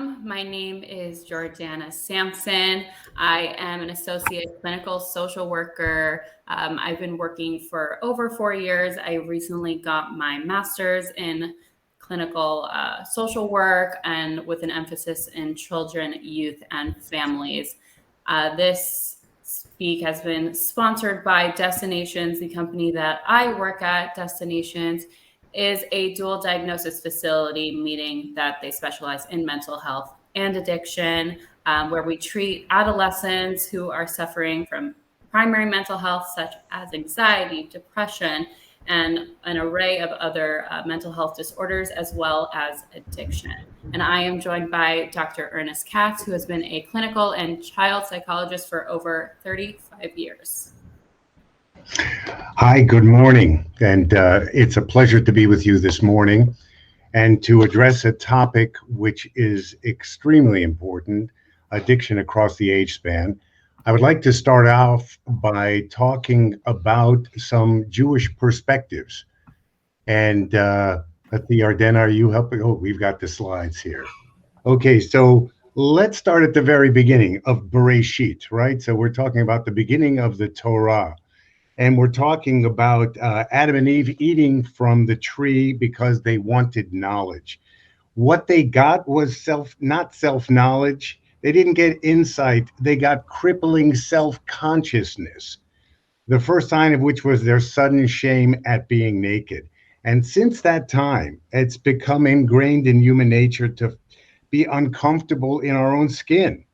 My name is Georgiana Sampson. I am an associate clinical social worker. I've been working for over 4 years. I recently got my master's in clinical social work and with an emphasis in children, youth, and families. This speak has been sponsored by Destinations, the company that I work at. Destinations is a dual diagnosis facility, meaning that they specialize in mental health and addiction, where we treat adolescents who are suffering from primary mental health, such as anxiety, depression, and an array of other mental health disorders, as well as addiction. And I am joined by Dr. Ernest Katz, who has been a clinical and child psychologist for over 35 years. Hi, good morning. And it's a pleasure to be with you this morning and to address a topic which is extremely important, addiction across the age span. I would like to start off by talking about some Jewish perspectives. And let's see, Ardena, are you helping? Oh, we've got the slides here. Okay, so let's start at the very beginning of Bereshit, right? So we're talking about the beginning of the Torah. And we're talking about Adam and Eve eating from the tree because they wanted knowledge. What they got was not self-knowledge. They didn't get insight. They got crippling self-consciousness, the first sign of which was their sudden shame at being naked. And since that time, it's become ingrained in human nature to be uncomfortable in our own skin.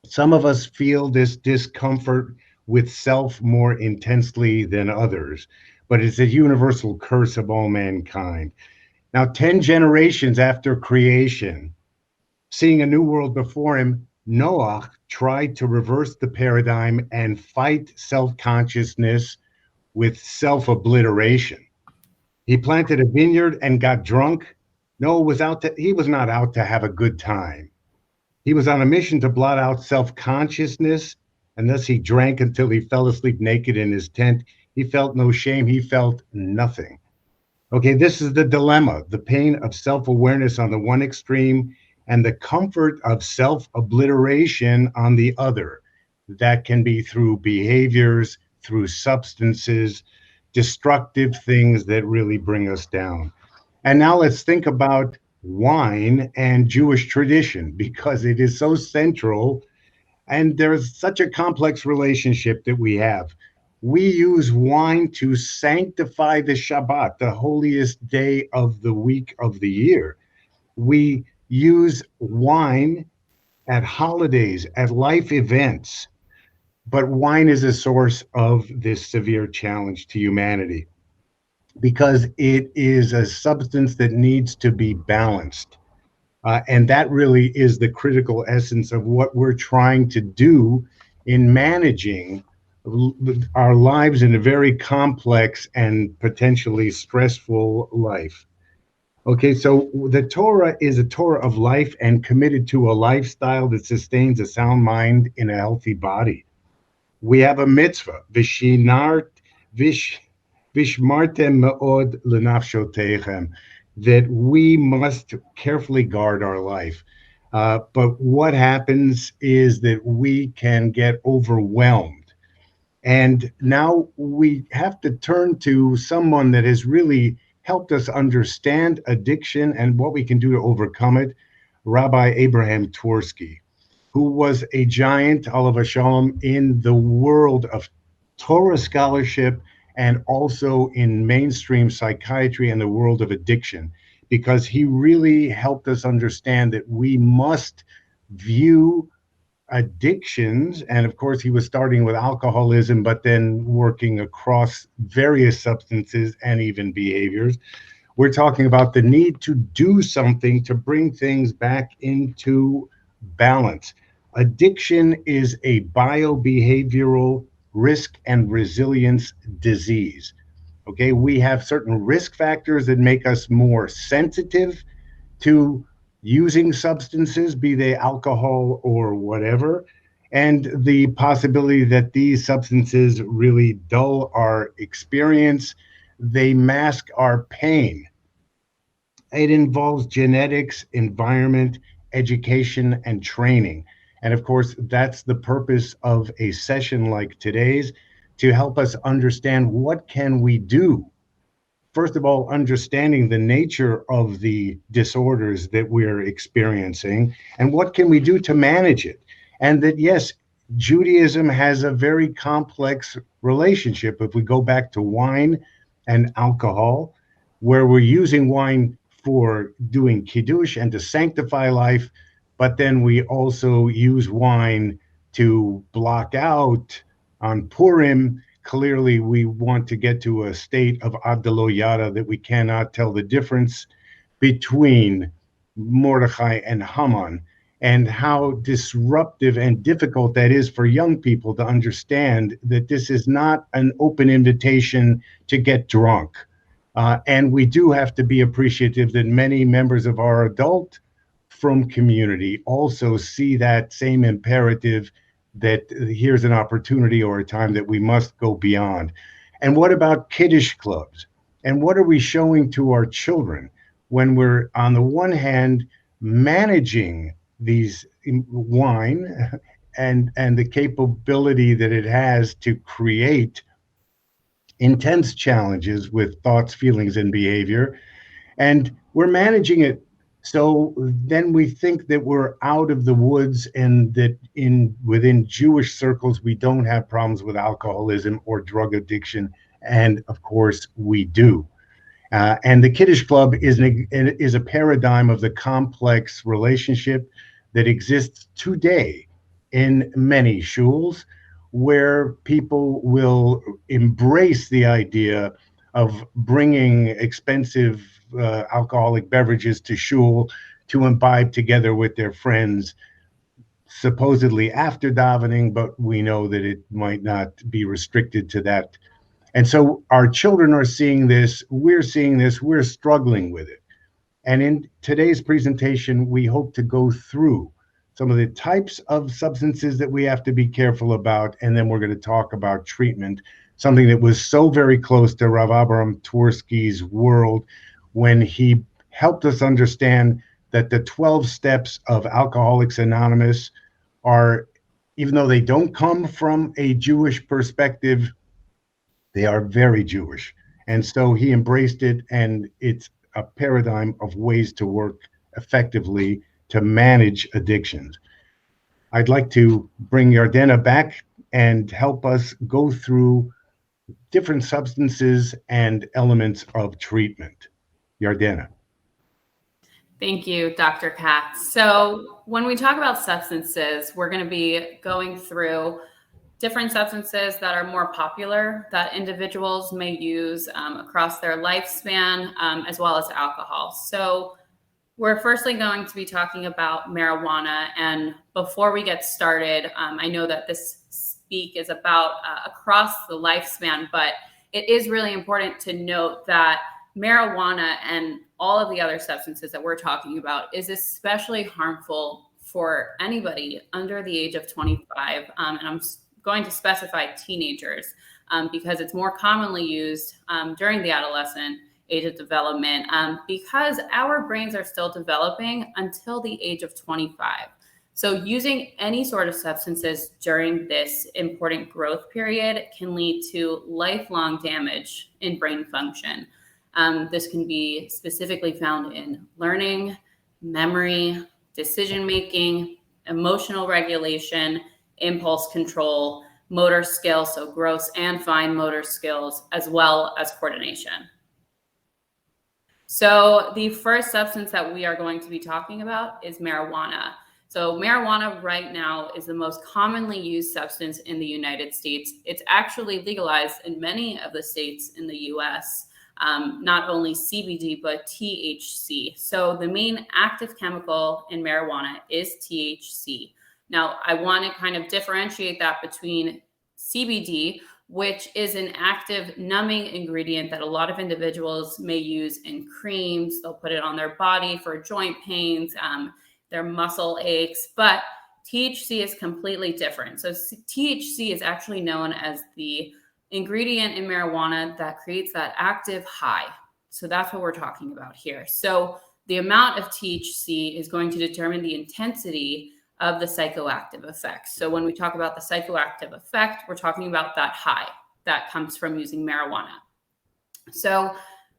Some of us feel this discomfort with self more intensely than others, but it's a universal curse of all mankind. Now, 10 generations after creation, seeing a new world before him, Noah tried to reverse the paradigm and fight self consciousness with self obliteration. He planted a vineyard and got drunk. Noah he was not out to have a good time. He was on a mission to blot out self consciousness, and thus he drank until he fell asleep naked in his tent. He felt no shame, he felt nothing. Okay, this is the dilemma, the pain of self awareness on the one extreme, and the comfort of self obliteration on the other. That can be through behaviors, through substances, destructive things that really bring us down. And now let's think about wine and Jewish tradition because it is so central and there's such a complex relationship that we have. We use wine to sanctify the Shabbat, the holiest day of the week of the year. We use wine at holidays, at life events, but wine is a source of this severe challenge to humanity because it is a substance that needs to be balanced. And that really is the critical essence of what we're trying to do in managing our lives in a very complex and potentially stressful life. Okay, so the Torah is a Torah of life and committed to a lifestyle that sustains a sound mind in a healthy body. We have a mitzvah, Vishmartem me'od lenafshotechem, that we must carefully guard our life. But what happens is that we can get overwhelmed. And now we have to turn to someone that has really helped us understand addiction and what we can do to overcome it, Rabbi Abraham Twersky, who was a giant, Olav Shalom, in the world of Torah scholarship and also in mainstream psychiatry and the world of addiction, because he really helped us understand that we must view addictions, and of course he was starting with alcoholism, but then working across various substances and even behaviors. We're talking about the need to do something to bring things back into balance. Addiction is a biobehavioral risk and resilience disease. Okay, we have certain risk factors that make us more sensitive to using substances, be they alcohol or whatever, and the possibility that these substances really dull our experience, they mask our pain. It involves genetics, environment, education, and training. And of course, that's the purpose of a session like today's, to help us understand what can we do. First of all, understanding the nature of the disorders that we're experiencing and what can we do to manage it. And that, yes, Judaism has a very complex relationship. If we go back to wine and alcohol, where we're using wine for doing kiddush and to sanctify life, but then we also use wine to block out on Purim. Clearly, we want to get to a state of Adelo Yada, that we cannot tell the difference between Mordechai and Haman, and how disruptive and difficult that is for young people to understand that this is not an open invitation to get drunk. And we do have to be appreciative that many members of our adult from community also see that same imperative, that here's an opportunity or a time that we must go beyond. And what about kiddush clubs? And what are we showing to our children when we're, on the one hand, managing these wine and the capability that it has to create intense challenges with thoughts, feelings, and behavior, and we're managing it. So then we think that we're out of the woods, and that within Jewish circles we don't have problems with alcoholism or drug addiction, and of course we do. And the Kiddush Club is a paradigm of the complex relationship that exists today in many shuls, where people will embrace the idea of bringing expensive alcoholic beverages to shul to imbibe together with their friends, supposedly after davening, but we know that it might not be restricted to that. And so our children are seeing this, we're struggling with it. And in today's presentation, we hope to go through some of the types of substances that we have to be careful about, and then we're going to talk about treatment, something that was so very close to Rav Abraham Twersky's world when he helped us understand that the 12 steps of Alcoholics Anonymous are, even though they don't come from a Jewish perspective, they are very Jewish. And so he embraced it, and it's a paradigm of ways to work effectively to manage addictions. I'd like to bring Yardena back and help us go through different substances and elements of treatment. Yardena. Thank you, Dr. Katz. So when we talk about substances, we're going to be going through different substances that are more popular that individuals may use across their lifespan, as well as alcohol. So we're firstly going to be talking about marijuana. And before we get started, I know that this speak is about across the lifespan, but it is really important to note that marijuana and all of the other substances that we're talking about is especially harmful for anybody under the age of 25. And I'm going to specify teenagers because it's more commonly used during the adolescent age of development because our brains are still developing until the age of 25. So using any sort of substances during this important growth period can lead to lifelong damage in brain function. This can be specifically found in learning, memory, decision-making, emotional regulation, impulse control, motor skills, so gross and fine motor skills, as well as coordination. So the first substance that we are going to be talking about is marijuana. So marijuana right now is the most commonly used substance in the United States. It's actually legalized in many of the states in the US, not only CBD, but THC. So the main active chemical in marijuana is THC. Now, I want to kind of differentiate that between CBD, which is an active numbing ingredient that a lot of individuals may use in creams. They'll put it on their body for joint pains, their muscle aches, but THC is completely different. So THC is actually known as the ingredient in marijuana that creates that active high. So that's what we're talking about here. So the amount of THC is going to determine the intensity of the psychoactive effects. So when we talk about the psychoactive effect, we're talking about that high that comes from using marijuana. So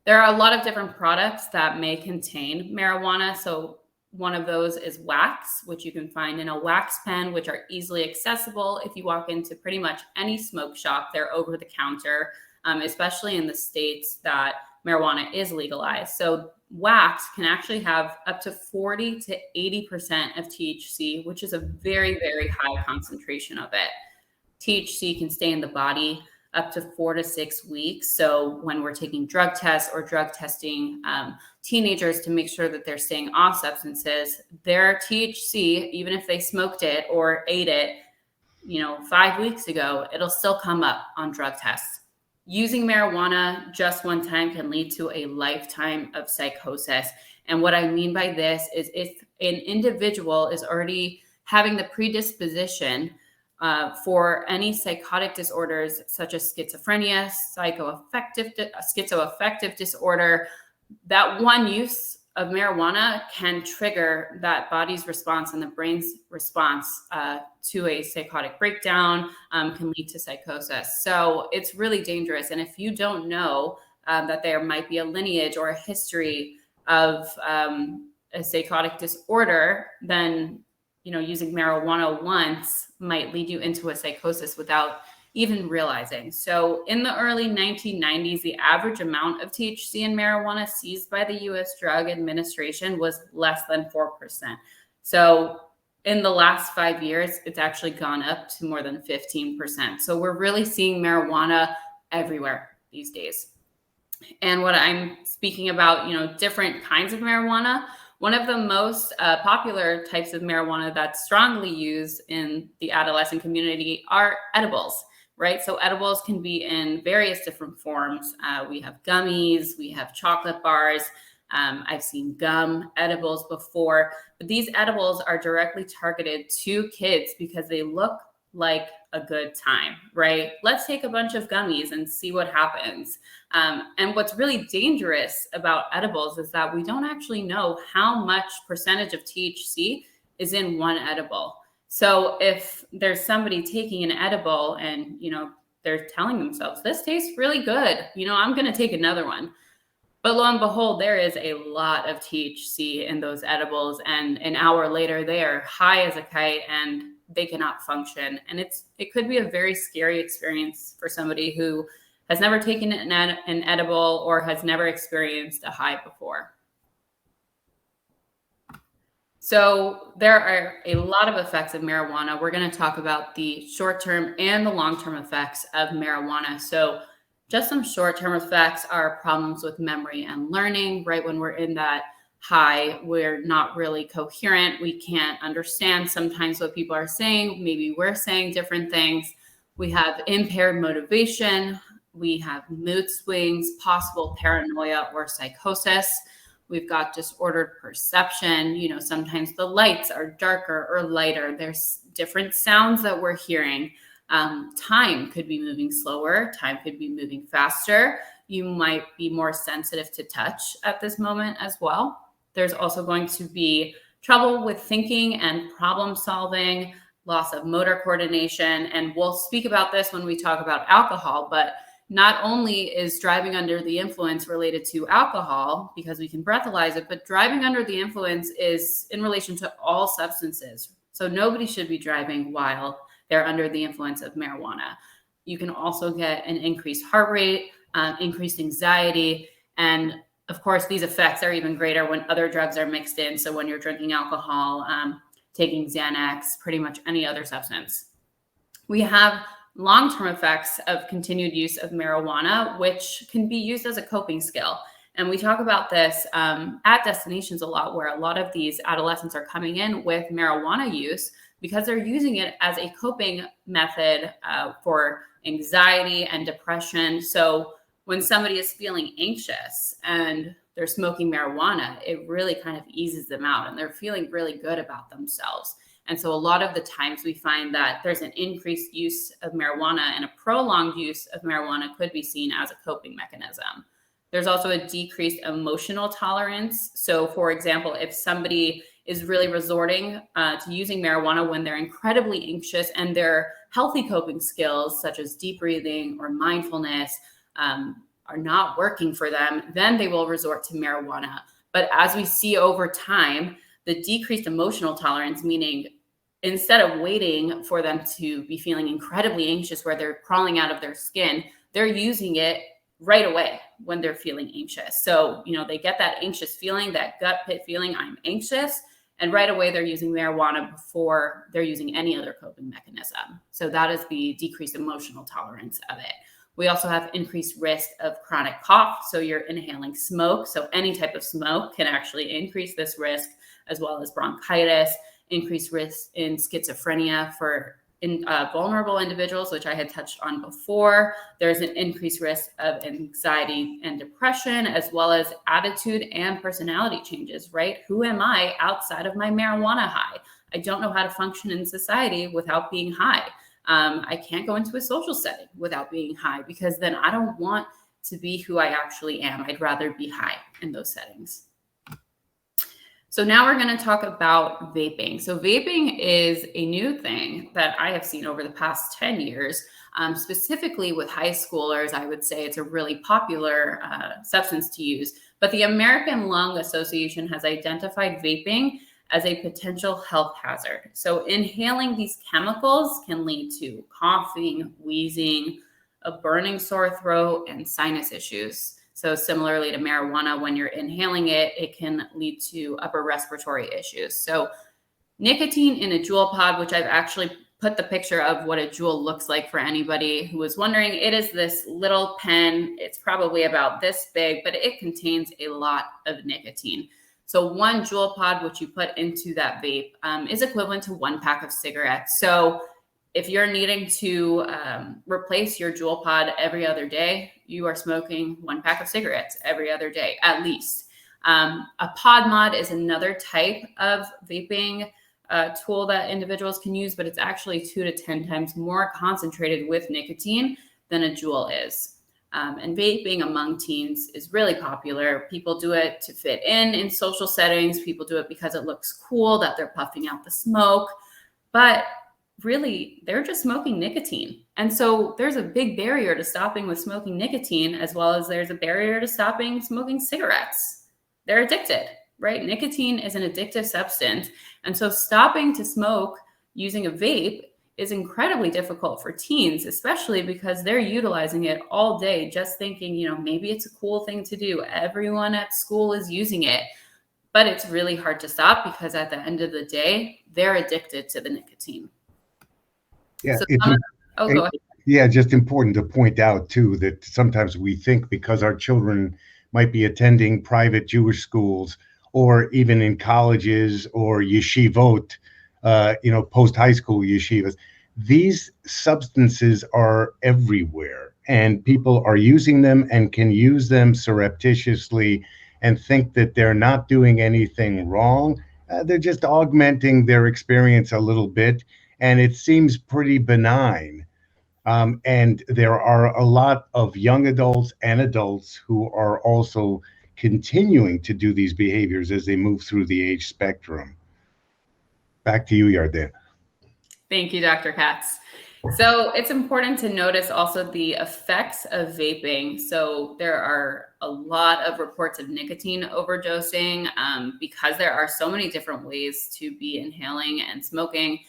there are a lot of different products that may contain marijuana. So one of those is wax, which you can find in a wax pen, which are easily accessible. If you walk into pretty much any smoke shop, they're over the counter, especially in the states that marijuana is legalized. So wax can actually have up to 40 to 80% of THC, which is a very, very high concentration of it. THC can stay in the body up to 4 to 6 weeks. So when we're taking drug tests or drug testing teenagers to make sure that they're staying off substances, their THC, even if they smoked it or ate it, 5 weeks ago, it'll still come up on drug tests. Using marijuana just one time can lead to a lifetime of psychosis. And what I mean by this is if an individual is already having the predisposition for any psychotic disorders such as schizophrenia, schizoaffective disorder, that one use of marijuana can trigger that body's response and the brain's response to a psychotic breakdown, can lead to psychosis. So it's really dangerous. And if you don't know that there might be a lineage or a history of a psychotic disorder, then using marijuana once might lead you into a psychosis without even realizing. So in the early 1990s, the average amount of THC in marijuana seized by the U.S. Drug Administration was less than 4%. So in the last 5 years, it's actually gone up to more than 15%. So we're really seeing marijuana everywhere these days. And what I'm speaking about, different kinds of marijuana, one of the most popular types of marijuana that's strongly used in the adolescent community are edibles, right? So edibles can be in various different forms. We have gummies, we have chocolate bars. I've seen gum edibles before, but these edibles are directly targeted to kids because they look like a good time, right? Let's take a bunch of gummies and see what happens. And what's really dangerous about edibles is that we don't actually know how much percentage of THC is in one edible. So if there's somebody taking an edible and, they're telling themselves, this tastes really good, I'm going to take another one. But lo and behold, there is a lot of THC in those edibles. And an hour later, they are high as a kite and they cannot function. And it could be a very scary experience for somebody who has never taken an edible or has never experienced a high before. So there are a lot of effects of marijuana. We're going to talk about the short-term and the long-term effects of marijuana. So just some short-term effects are problems with memory and learning. Right when we're in that high, we're not really coherent. We can't understand sometimes what people are saying. Maybe we're saying different things. We have impaired motivation. We have mood swings, possible paranoia or psychosis. We've got disordered perception. Sometimes the lights are darker or lighter. There's different sounds that we're hearing. Time could be moving slower. Time could be moving faster. You might be more sensitive to touch at this moment as well. There's also going to be trouble with thinking and problem solving, loss of motor coordination. And we'll speak about this when we talk about alcohol, but not only is driving under the influence related to alcohol because we can breathalyze it, but driving under the influence is in relation to all substances. So nobody should be driving while they're under the influence of marijuana. You can also get an increased heart rate, increased anxiety, and of course, these effects are even greater when other drugs are mixed in. So when you're drinking alcohol, taking Xanax, pretty much any other substance. We have long-term effects of continued use of marijuana, which can be used as a coping skill. And we talk about this at destinations a lot, where a lot of these adolescents are coming in with marijuana use because they're using it as a coping method for anxiety and depression. So when somebody is feeling anxious and they're smoking marijuana, it really kind of eases them out and they're feeling really good about themselves. And so a lot of the times we find that there's an increased use of marijuana, and a prolonged use of marijuana could be seen as a coping mechanism. There's also a decreased emotional tolerance. So, for example, if somebody is really resorting to using marijuana when they're incredibly anxious and their healthy coping skills, such as deep breathing or mindfulness, are not working for them, then they will resort to marijuana. But as we see over time, the decreased emotional tolerance, meaning instead of waiting for them to be feeling incredibly anxious where they're crawling out of their skin, they're using it right away when they're feeling anxious. So, they get that anxious feeling, that gut pit feeling, I'm anxious. And right away, they're using marijuana before they're using any other coping mechanism. So that is the decreased emotional tolerance of it. We also have increased risk of chronic cough. So you're inhaling smoke. So any type of smoke can actually increase this risk, as well as bronchitis, increased risk in schizophrenia for vulnerable individuals, which I had touched on before. There's an increased risk of anxiety and depression, as well as attitude and personality changes, right? Who am I outside of my marijuana high? I don't know how to function in society without being high. I can't go into a social setting without being high, because then I don't want to be who I actually am. I'd rather be high in those settings. So now we're going to talk about vaping. So vaping is a new thing that I have seen over the past 10 years, specifically with high schoolers. I would say it's a really popular substance to use. But the American Lung Association has identified vaping as a potential health hazard. So inhaling these chemicals can lead to coughing, wheezing, a burning sore throat, and sinus issues. So similarly to marijuana, when you're inhaling it, it can lead to upper respiratory issues. So nicotine in a Juul pod, which I've actually put the picture of what a Juul looks like for anybody who was wondering, it is this little pen. It's probably about this big, but it contains a lot of nicotine. So one Juul pod, which you put into that vape, is equivalent to 1 pack of cigarettes. So if you're needing to replace your Juul pod every other day, you are smoking 1 pack of cigarettes every other day, at least. A pod mod is another type of vaping tool that individuals can use, but it's actually 2 to 10 times more concentrated with nicotine than a Juul is. And vaping among teens is really popular. People do it to fit in social settings. People do it because it looks cool that they're puffing out the smoke. But really, they're just smoking nicotine. And so there's a big barrier to stopping with smoking nicotine, as well as there's a barrier to stopping smoking cigarettes. They're addicted, right? Nicotine is an addictive substance. And so stopping to smoke using a vape is incredibly difficult for teens, especially because they're utilizing it all day, just thinking, maybe it's a cool thing to do. Everyone at school is using it. But it's really hard to stop, because at the end of the day, they're addicted to the nicotine. Yeah, So go ahead. Yeah, just important to point out too that sometimes we think because our children might be attending private Jewish schools or even in colleges or yeshivot, post high school yeshivas, these substances are everywhere, and people are using them and can use them surreptitiously and think that they're not doing anything wrong. They're just augmenting their experience a little bit, and it seems pretty benign. And there are a lot of young adults and adults who are also continuing to do these behaviors as they move through the age spectrum. Back to you, Yarden. Thank you, Dr. Katz. So it's important to notice also the effects of vaping. So there are a lot of reports of nicotine overdosing because there are so many different ways to be inhaling and smoking.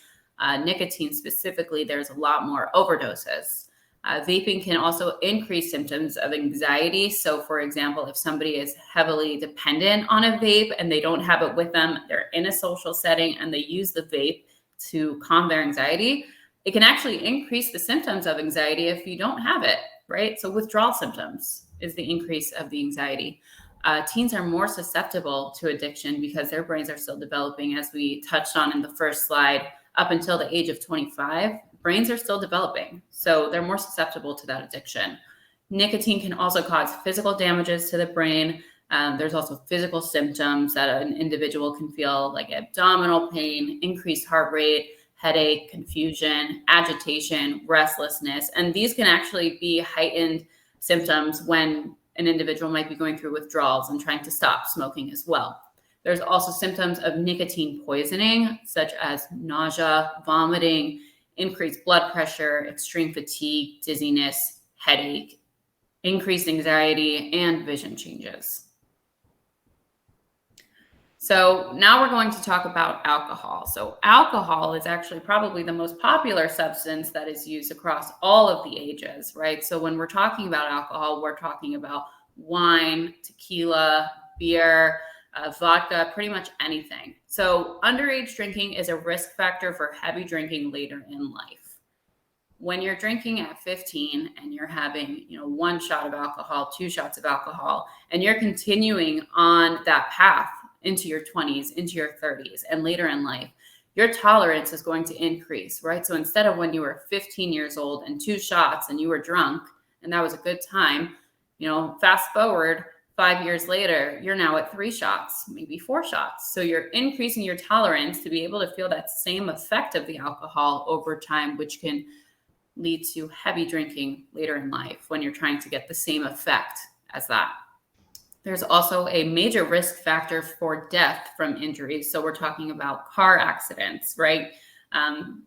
Nicotine specifically, there's a lot more overdoses. Vaping can also increase symptoms of anxiety. So for example, if somebody is heavily dependent on a vape and they don't have it with them, they're in a social setting and they use the vape to calm their anxiety, it can actually increase the symptoms of anxiety if you don't have it, right? So withdrawal symptoms is the increase of the anxiety. Teens are more susceptible to addiction because their brains are still developing, as we touched on in the first slide. Up until the age of 25, brains are still developing. So they're more susceptible to that addiction. Nicotine can also cause physical damages to the brain. There's also physical symptoms that an individual can feel, like abdominal pain, increased heart rate, headache, confusion, agitation, restlessness. And these can actually be heightened symptoms when an individual might be going through withdrawals and trying to stop smoking as well. There's also symptoms of nicotine poisoning, such as nausea, vomiting, increased blood pressure, extreme fatigue, dizziness, headache, increased anxiety, and vision changes. So now we're going to talk about alcohol. So alcohol is actually probably the most popular substance that is used across all of the ages, right? So when we're talking about alcohol, we're talking about wine, tequila, beer, vodka, pretty much anything. So underage drinking is a risk factor for heavy drinking later in life. When you're drinking at 15 and you're having, 1 shot of alcohol, 2 shots of alcohol, and you're continuing on that path into your 20s, into your 30s, and later in life, your tolerance is going to increase, right? So instead of when you were 15 years old and 2 shots and you were drunk and that was a good time, fast forward 5 years later, you're now at 3 shots, maybe 4 shots. So you're increasing your tolerance to be able to feel that same effect of the alcohol over time, which can lead to heavy drinking later in life when you're trying to get the same effect as that. There's also a major risk factor for death from injuries. So we're talking about car accidents, right?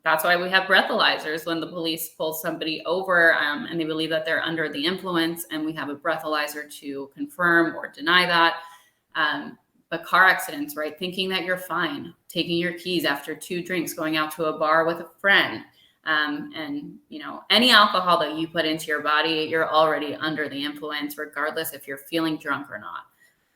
That's why we have breathalyzers when the police pull somebody over and they believe that they're under the influence, and we have a breathalyzer to confirm or deny that. But car accidents, right? Thinking that you're fine, taking your keys after 2 drinks, going out to a bar with a friend. Any alcohol that you put into your body, you're already under the influence, regardless if you're feeling drunk or not.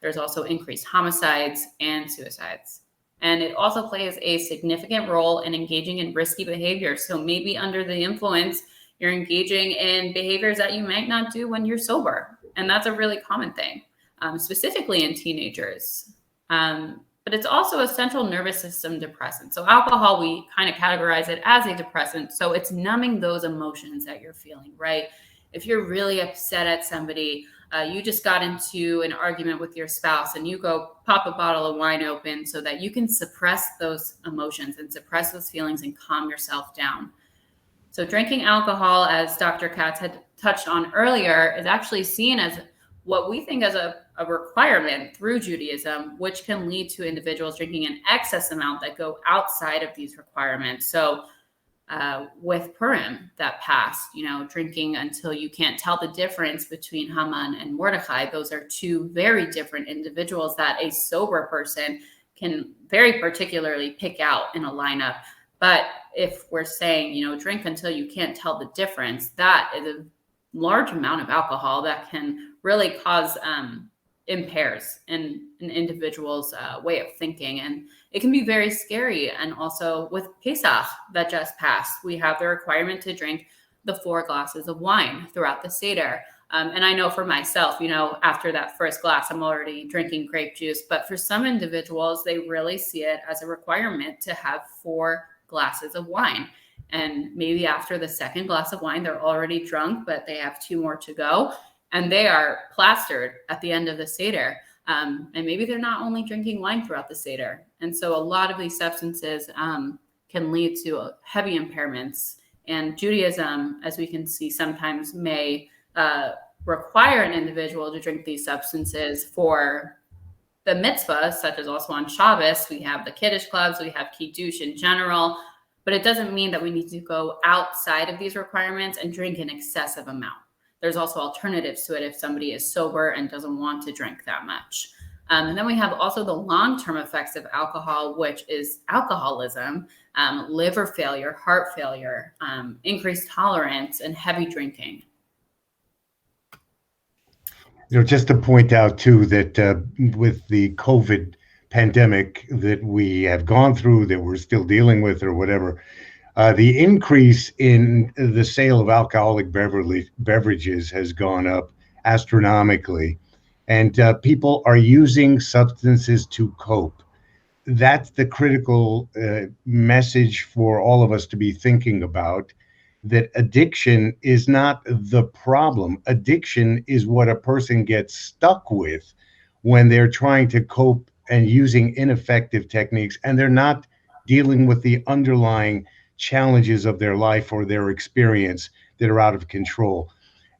There's also increased homicides and suicides. And it also plays a significant role in engaging in risky behavior. So maybe under the influence, you're engaging in behaviors that you might not do when you're sober. And that's a really common thing, specifically in teenagers. But it's also a central nervous system depressant. So alcohol, we kind of categorize it as a depressant. So it's numbing those emotions that you're feeling, right? If you're really upset at somebody, you just got into an argument with your spouse and you go pop a bottle of wine open so that you can suppress those emotions and suppress those feelings and calm yourself down. So drinking alcohol, as Dr. Katz had touched on earlier, is actually seen as what we think as a requirement through Judaism, which can lead to individuals drinking an excess amount that go outside of these requirements. So with Purim that passed, drinking until you can't tell the difference between Haman and Mordecai. Those are 2 very different individuals that a sober person can very particularly pick out in a lineup. But if we're saying, drink until you can't tell the difference, that is a large amount of alcohol that can really cause impairs in an individual's way of thinking. And it can be very scary. And also with Pesach that just passed, we have the requirement to drink the 4 glasses of wine throughout the Seder. And I know for myself, after that first glass, I'm already drinking grape juice. But for some individuals, they really see it as a requirement to have 4 glasses of wine. And maybe after the second glass of wine, they're already drunk, but they have 2 more to go. And they are plastered at the end of the Seder. And maybe they're not only drinking wine throughout the Seder. And so a lot of these substances can lead to heavy impairments. And Judaism, as we can see, sometimes may require an individual to drink these substances for the mitzvahs, such as also on Shabbos. We have the Kiddush clubs, we have Kiddush in general. But it doesn't mean that we need to go outside of these requirements and drink an excessive amount. There's also alternatives to it if somebody is sober and doesn't want to drink that much. And then we have also the long-term effects of alcohol, which is alcoholism, liver failure, heart failure, increased tolerance, and heavy drinking. Just to point out, too, that with the COVID pandemic that we have gone through, that we're still dealing with or whatever, the increase in the sale of alcoholic beverages has gone up astronomically, and people are using substances to cope. That's the critical message for all of us to be thinking about, that addiction is not the problem. Addiction is what a person gets stuck with when they're trying to cope and using ineffective techniques, and they're not dealing with the underlying challenges of their life or their experience that are out of control.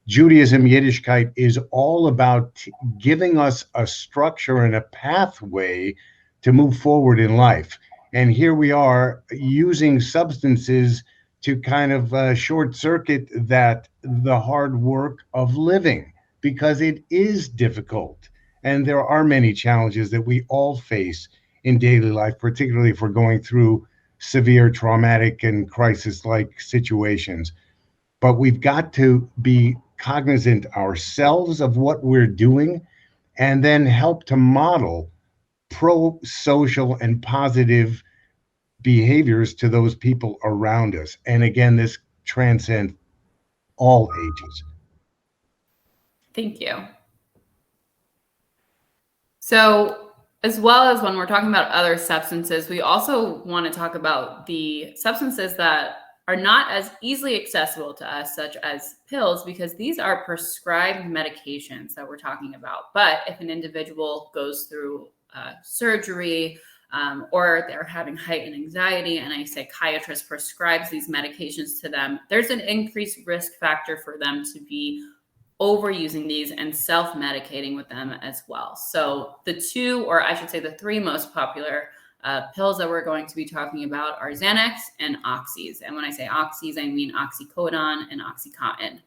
Judaism, Yiddishkeit, is all about giving us a structure and a pathway to move forward in life. And here we are using substances to kind of short circuit that the hard work of living, because it is difficult. And there are many challenges that we all face in daily life, particularly if we're going through severe traumatic and crisis like situations. But we've got to be cognizant ourselves of what we're doing, and then help to model pro social and positive behaviors to those people around us. And again, this transcends all ages. Thank you. So, as well as when we're talking about other substances, we also want to talk about the substances that are not as easily accessible to us, such as pills, because these are prescribed medications that we're talking about. But if an individual goes through surgery, or they're having heightened anxiety and a psychiatrist prescribes these medications to them, there's an increased risk factor for them to be overusing these and self-medicating with them as well. So the two, or I should say the three most popular pills that we're going to be talking about are Xanax and Oxys. And when I say Oxys, I mean oxycodone and Oxycontin.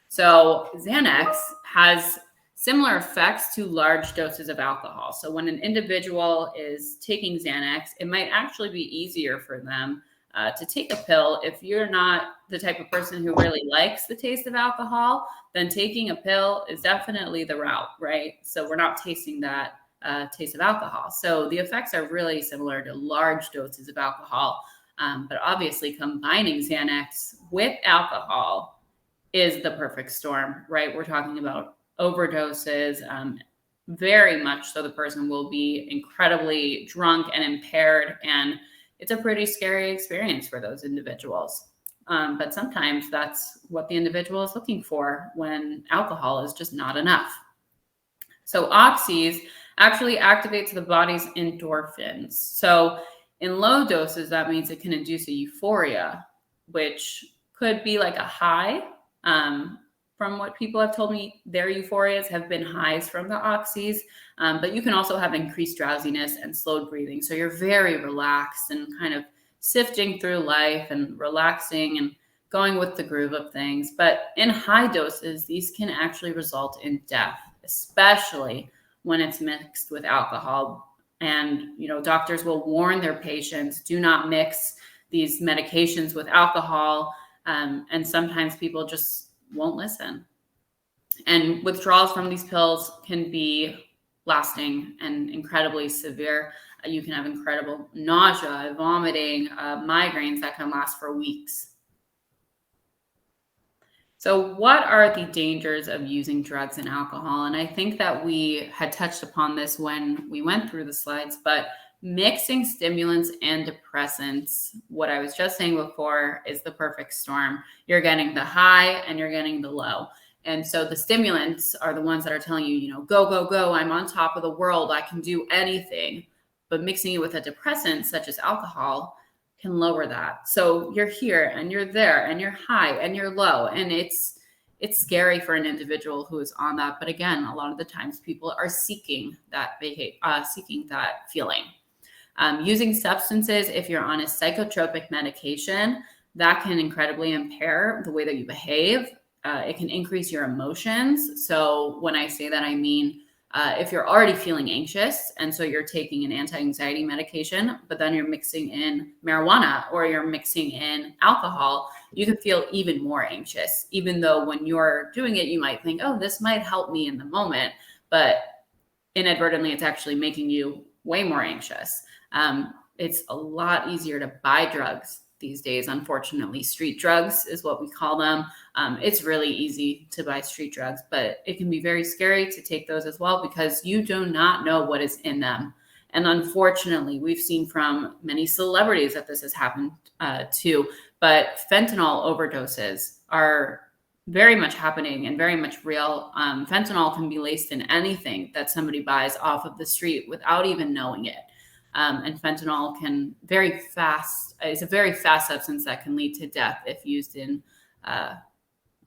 So Xanax has similar effects to large doses of alcohol. So when an individual is taking Xanax, it might actually be easier for them to take a pill. If you're not the type of person who really likes the taste of alcohol, then taking a pill is definitely the route, right? So we're not tasting that taste of alcohol. So the effects are really similar to large doses of alcohol. But obviously combining Xanax with alcohol is the perfect storm, right? We're talking about overdoses. Very much so the person will be incredibly drunk and impaired, and it's a pretty scary experience for those individuals. But sometimes that's what the individual is looking for when alcohol is just not enough. So oxys actually activates the body's endorphins. So in low doses, that means it can induce a euphoria, which could be like a high. From what people have told me, their euphorias have been highs from the oxys, but you can also have increased drowsiness and slowed breathing. So you're very relaxed and kind of sifting through life and relaxing and going with the groove of things. But in high doses, these can actually result in death, especially when it's mixed with alcohol. And, doctors will warn their patients, do not mix these medications with alcohol. And sometimes people just won't listen. And withdrawals from these pills can be lasting and incredibly severe. You can have incredible nausea, vomiting, migraines that can last for weeks. So what are the dangers of using drugs and alcohol? And I think that we had touched upon this when we went through the slides, but mixing stimulants and depressants, what I was just saying before, is the perfect storm. You're getting the high and you're getting the low. And so the stimulants are the ones that are telling you, go, go, go. I'm on top of the world. I can do anything. But mixing it with a depressant, such as alcohol, can lower that. So you're here and you're there and you're high and you're low. And it's scary for an individual who is on that. But again, a lot of the times people are seeking that feeling. Using substances, if you're on a psychotropic medication, that can incredibly impair the way that you behave. It can increase your emotions. So when I say that, I mean, if you're already feeling anxious and so you're taking an anti-anxiety medication, but then you're mixing in marijuana or you're mixing in alcohol, you can feel even more anxious, even though when you're doing it, you might think, oh, this might help me in the moment, but inadvertently, it's actually making you way more anxious. It's a lot easier to buy drugs these days. Unfortunately, street drugs is what we call them. It's really easy to buy street drugs, but it can be very scary to take those as well because you do not know what is in them. And unfortunately, we've seen from many celebrities that this has happened too, but fentanyl overdoses are very much happening and very much real. Fentanyl can be laced in anything that somebody buys off of the street without even knowing it. And fentanyl is a very fast substance that can lead to death if used in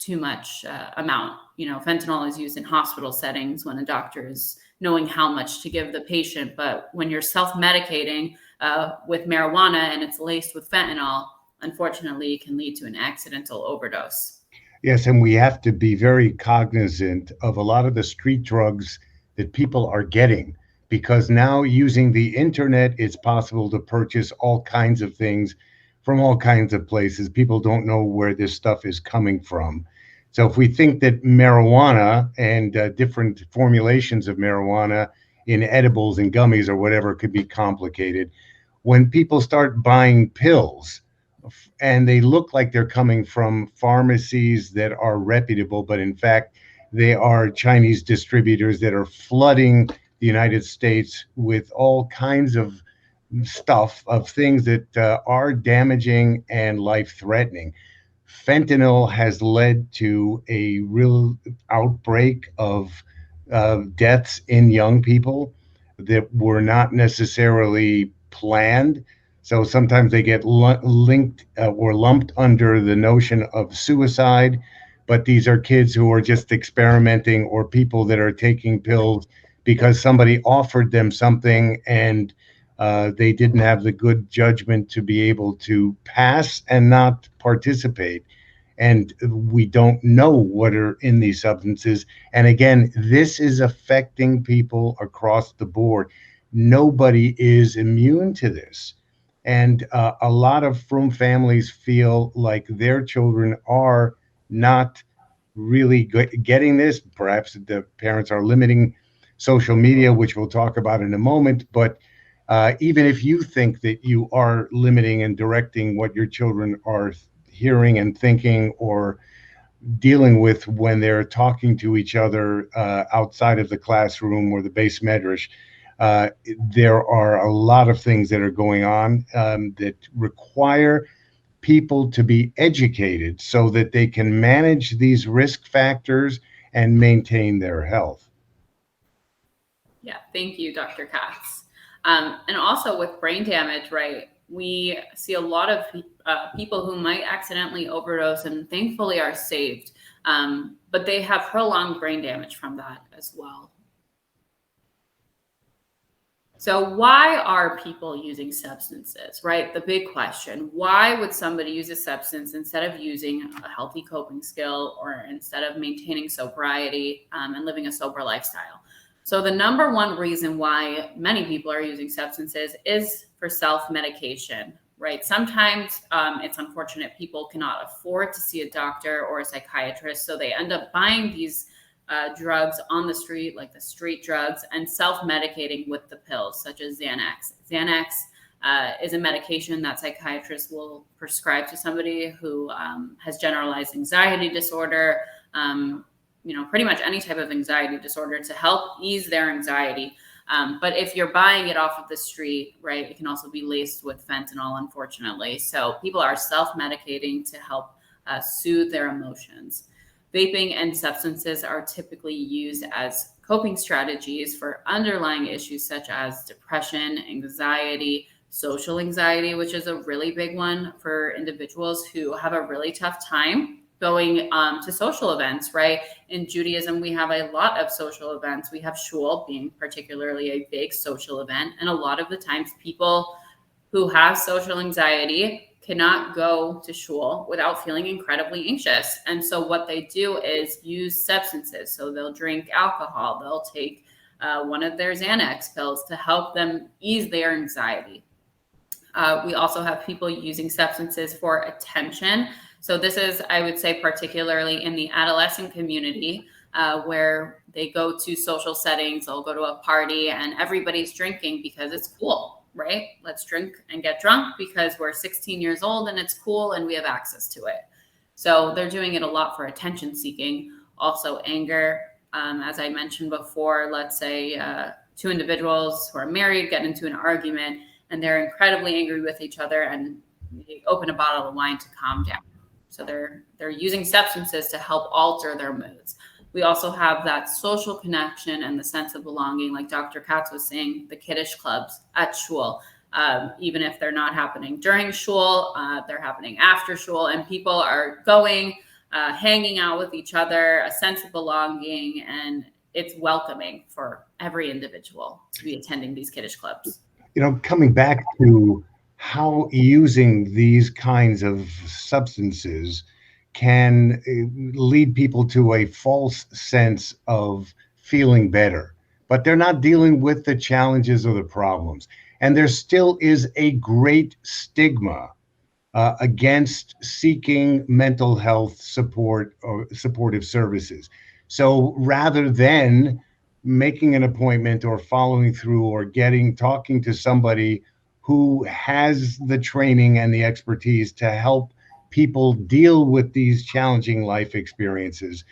too much amount. Fentanyl is used in hospital settings when a doctor is knowing how much to give the patient. But when you're self-medicating with marijuana and it's laced with fentanyl, unfortunately, it can lead to an accidental overdose. Yes, and we have to be very cognizant of a lot of the street drugs that people are getting, because now using the internet, it's possible to purchase all kinds of things from all kinds of places. People don't know where this stuff is coming from. So if we think that marijuana and different formulations of marijuana in edibles and gummies or whatever could be complicated, when people start buying pills and they look like they're coming from pharmacies that are reputable, but in fact, they are Chinese distributors that are flooding the United States with all kinds of stuff, of things that are damaging and life threatening. Fentanyl has led to a real outbreak of deaths in young people that were not necessarily planned. So sometimes they get linked or lumped under the notion of suicide, but these are kids who are just experimenting, or people that are taking pills because somebody offered them something and they didn't have the good judgment to be able to pass and not participate. And we don't know what are in these substances. And again, this is affecting people across the board. Nobody is immune to this. And a lot of frum families feel like their children are not really getting this. Perhaps the parents are limiting social media, which we'll talk about in a moment. But even if you think that you are limiting and directing what your children are hearing and thinking or dealing with when they're talking to each other outside of the classroom or the base medrash, there are a lot of things that are going on that require people to be educated so that they can manage these risk factors and maintain their health. Yeah, thank you, Dr. Katz. And also with brain damage, right? We see a lot of people who might accidentally overdose and thankfully are saved, but they have prolonged brain damage from that as well. So why are people using substances, right? The big question, why would somebody use a substance instead of using a healthy coping skill, or instead of maintaining sobriety and living a sober lifestyle? So the number one reason why many people are using substances is for self-medication, right? Sometimes it's unfortunate people cannot afford to see a doctor or a psychiatrist, so they end up buying these drugs on the street, like the street drugs, and self-medicating with the pills, such as Xanax. Xanax is a medication that psychiatrists will prescribe to somebody who has generalized anxiety disorder, pretty much any type of anxiety disorder, to help ease their anxiety. But if you're buying it off of the street, right, it can also be laced with fentanyl, unfortunately. So people are self-medicating to help soothe their emotions. Vaping and substances are typically used as coping strategies for underlying issues such as depression, anxiety, social anxiety, which is a really big one for individuals who have a really tough time going to social events, right? In Judaism, we have a lot of social events. We have shul being particularly a big social event. And a lot of the times people who have social anxiety cannot go to shul without feeling incredibly anxious. And so what they do is use substances. So they'll drink alcohol, they'll take one of their Xanax pills to help them ease their anxiety. We also have people using substances for attention. So this is, I would say, particularly in the adolescent community, where they go to social settings, they'll go to a party and everybody's drinking because it's cool. Right? Let's drink and get drunk because we're 16 years old and it's cool and we have access to it. So they're doing it a lot for attention seeking. Also anger, as I mentioned before, let's say two individuals who are married get into an argument and they're incredibly angry with each other and they open a bottle of wine to calm down. So they're using substances to help alter their moods. We also have that social connection and the sense of belonging, like Dr. Katz was saying, the kiddush clubs at shul. Even if they're not happening during shul, they're happening after shul, and people are going hanging out with each other, a sense of belonging, and it's welcoming for every individual to be attending these kiddish clubs. Coming back to how using these kinds of substances can lead people to a false sense of feeling better, but they're not dealing with the challenges or the problems. And there still is a great stigma against seeking mental health support or supportive services. So rather than making an appointment or following through or talking to somebody who has the training and the expertise to help people deal with these challenging life experiences,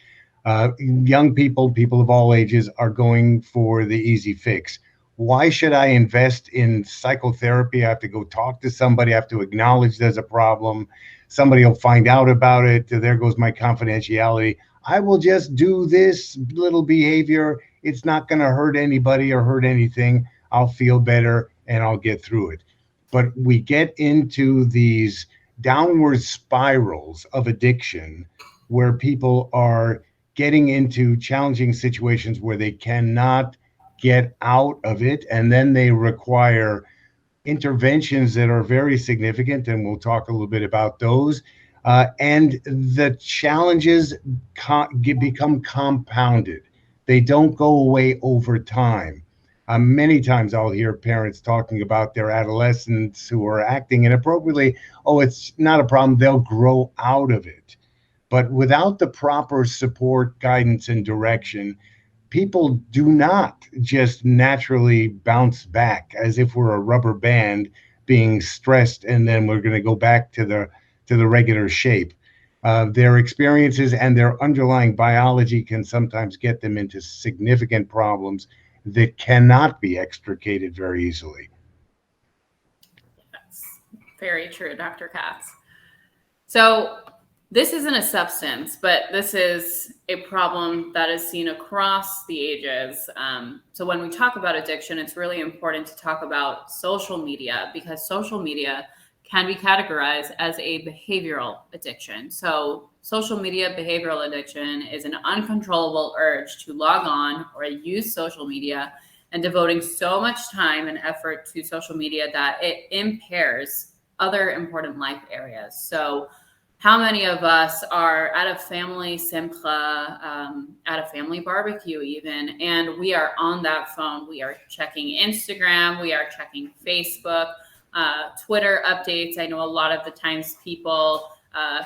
young people of all ages are going for the easy fix. Why should I invest in psychotherapy? I have to go talk to somebody. I have to acknowledge there's a problem. Somebody will find out about it. There goes my confidentiality. I will just do this little behavior. It's not going to hurt anybody or hurt anything. I'll feel better and I'll get through it. But we get into these downward spirals of addiction where people are getting into challenging situations where they cannot get out of it, and then they require interventions that are very significant, and we'll talk a little bit about those. And the challenges become compounded. They don't go away over time. Many times I'll hear parents talking about their adolescents who are acting inappropriately. Oh, it's not a problem. They'll grow out of it. But without the proper support, guidance, and direction, people do not just naturally bounce back as if we're a rubber band being stressed and then we're going to go back to the regular shape. Their experiences and their underlying biology can sometimes get them into significant problems that cannot be extricated very easily. That's very true, Dr. Katz. So this isn't a substance, but this is a problem that is seen across the ages. So when we talk about addiction, it's really important to talk about social media, because social media can be categorized as a behavioral addiction. So social media behavioral addiction is an uncontrollable urge to log on or use social media and devoting so much time and effort to social media that it impairs other important life areas. So how many of us are at a family simcha, at a family barbecue even, and we are on that phone, we are checking Instagram, we are checking Facebook, Twitter updates. I know a lot of the times people,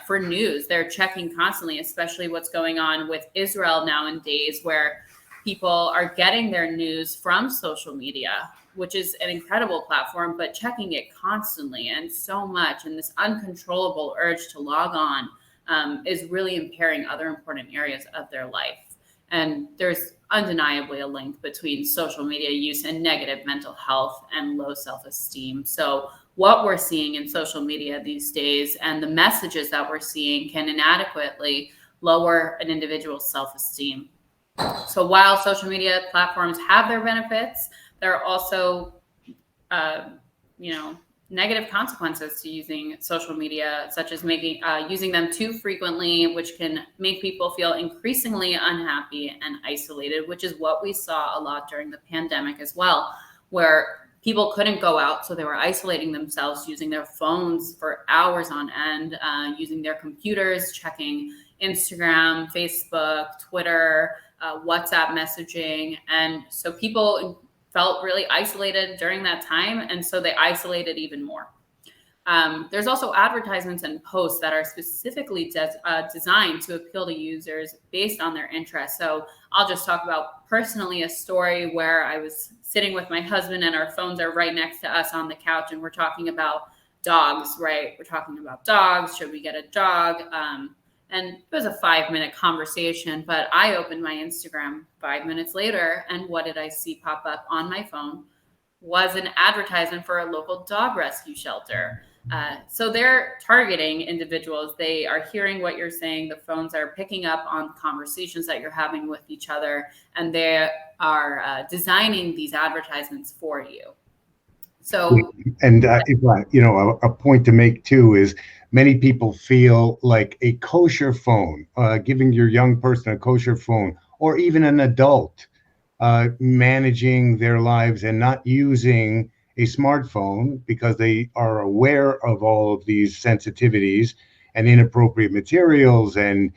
for news, they're checking constantly, especially what's going on with Israel nowadays, where people are getting their news from social media, which is an incredible platform, but checking it constantly and so much, and this uncontrollable urge to log on is really impairing other important areas of their life. And there's undeniably a link between social media use and negative mental health and low self-esteem. So what we're seeing in social media these days and the messages that we're seeing can inadequately lower an individual's self-esteem. So while social media platforms have their benefits, there are also, negative consequences to using social media, such as using them too frequently, which can make people feel increasingly unhappy and isolated, which is what we saw a lot during the pandemic as well, where people couldn't go out, so they were isolating themselves, using their phones for hours on end, using their computers, checking Instagram, Facebook, Twitter, WhatsApp messaging. And so people felt really isolated during that time, and so they isolated even more. There's also advertisements and posts that are specifically designed to appeal to users based on their interests. So I'll just talk about personally a story where I was sitting with my husband and our phones are right next to us on the couch, and we're talking about dogs, right? We're talking about dogs. Should we get a dog? And it was a 5-minute conversation, but I opened my Instagram 5 minutes later, and what did I see pop up on my phone was an advertisement for a local dog rescue shelter. So they're targeting individuals. They are hearing what you're saying. The phones are picking up on conversations that you're having with each other, and they are designing these advertisements for you. So And a point to make too is many people feel like a kosher phone, giving your young person a kosher phone, or even an adult managing their lives and not using a smartphone because they are aware of all of these sensitivities and inappropriate materials. And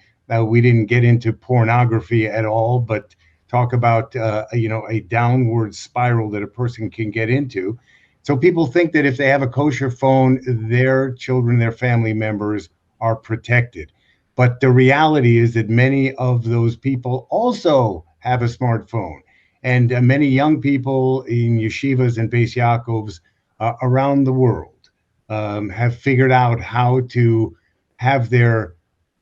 we didn't get into pornography at all, but talk about a downward spiral that a person can get into. So people think that if they have a kosher phone, their children, their family members are protected. But the reality is that many of those people also have a smartphone. And many young people in yeshivas and Beis Yaakovs around the world have figured out how to have their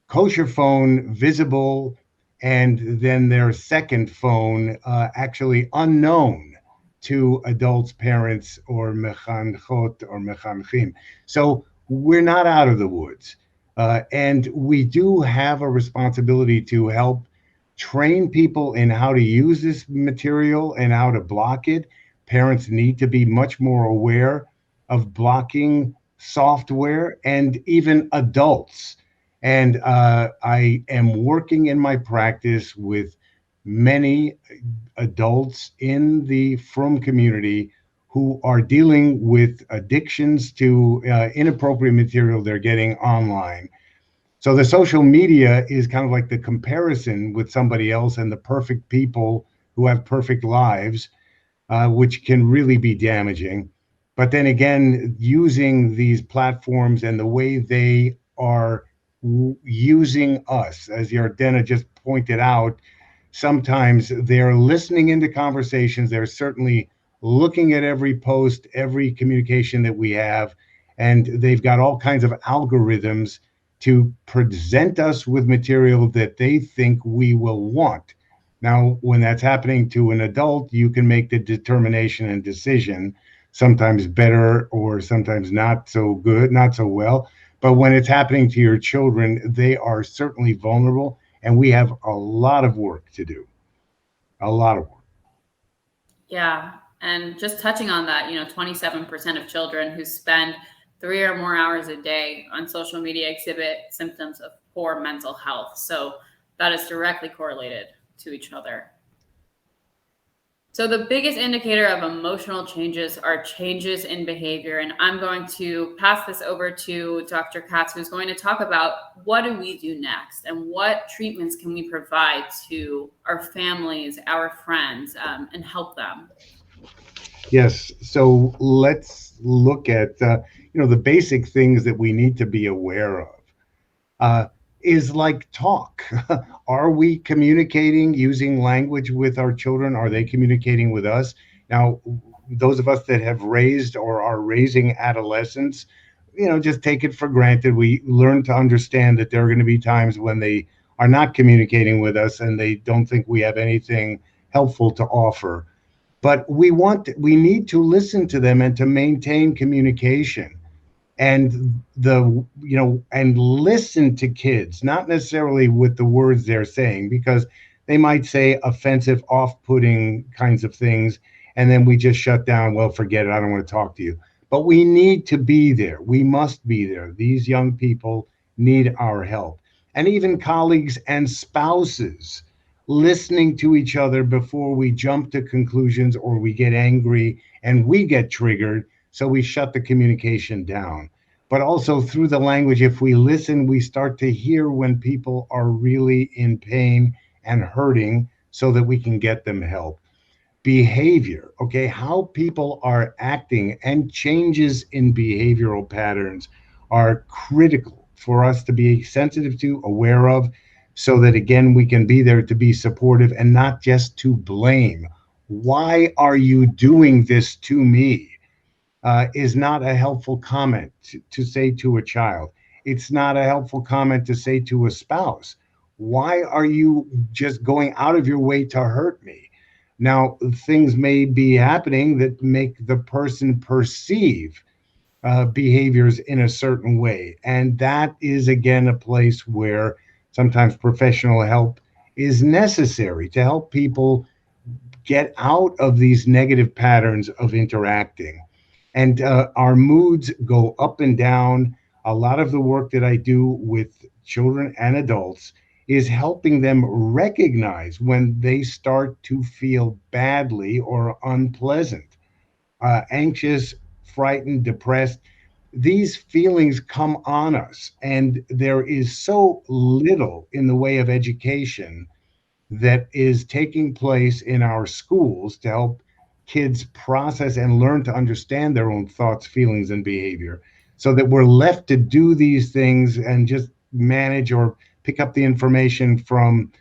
kosher phone visible, and then their second phone actually unknown to adults, parents, or mechanchot or mechanchim. So we're not out of the woods. And we do have a responsibility to help train people in how to use this material and how to block it. Parents need to be much more aware of blocking software, and even adults. And I am working in my practice with many adults in the frum community who are dealing with addictions to inappropriate material they're getting online. So the social media is kind of like the comparison with somebody else and the perfect people who have perfect lives, which can really be damaging. But then again, using these platforms and the way they are using us, as Yardena just pointed out, sometimes they're listening into conversations. They're certainly looking at every post, every communication that we have, and they've got all kinds of algorithms to present us with material that they think we will want. Now, when that's happening to an adult, you can make the determination and decision, sometimes better or sometimes not so good, not so well. But when it's happening to your children, they are certainly vulnerable, and we have a lot of work to do. A lot of work. yeah, and just touching on that, 27% of children who spend 3 or more hours a day on social media exhibit symptoms of poor mental health. So that is directly correlated to each other. So the biggest indicator of emotional changes are changes in behavior. And I'm going to pass this over to Dr. Katz, who's going to talk about what do we do next and what treatments can we provide to our families, our friends, and help them. Yes. So let's look at the basic things that we need to be aware of. Uh, is like talk. Are we communicating using language with our children? Are they communicating with us? Now, those of us that have raised or are raising adolescents, just take it for granted. We learn to understand that there are going to be times when they are not communicating with us and they don't think we have anything helpful to offer. But we need to listen to them and to maintain communication, and and listen to kids, not necessarily with the words they're saying, because they might say offensive, off-putting kinds of things, and then we just shut down. Well, forget it, I don't want to talk to you. But we need to be there. We must be there. These young people need our help. And even colleagues and spouses, listening to each other before we jump to conclusions or we get angry and we get triggered, so we shut the communication down. But also through the language, if we listen, we start to hear when people are really in pain and hurting, so that we can get them help. Behavior, okay, how people are acting and changes in behavioral patterns are critical for us to be sensitive to, aware of, so that again, we can be there to be supportive and not just to blame. Why are you doing this to me? Is not a helpful comment to say to a child. It's not a helpful comment to say to a spouse. Why are you just going out of your way to hurt me? Now, things may be happening that make the person perceive behaviors in a certain way. And that is, again, a place where sometimes professional help is necessary to help people get out of these negative patterns of interacting. And our moods go up and down. A lot of the work that I do with children and adults is helping them recognize when they start to feel badly or unpleasant, anxious, frightened, depressed. These feelings come on us, and there is so little in the way of education that is taking place in our schools to help kids process and learn to understand their own thoughts, feelings, and behavior, so that we're left to do these things and just manage or pick up the information from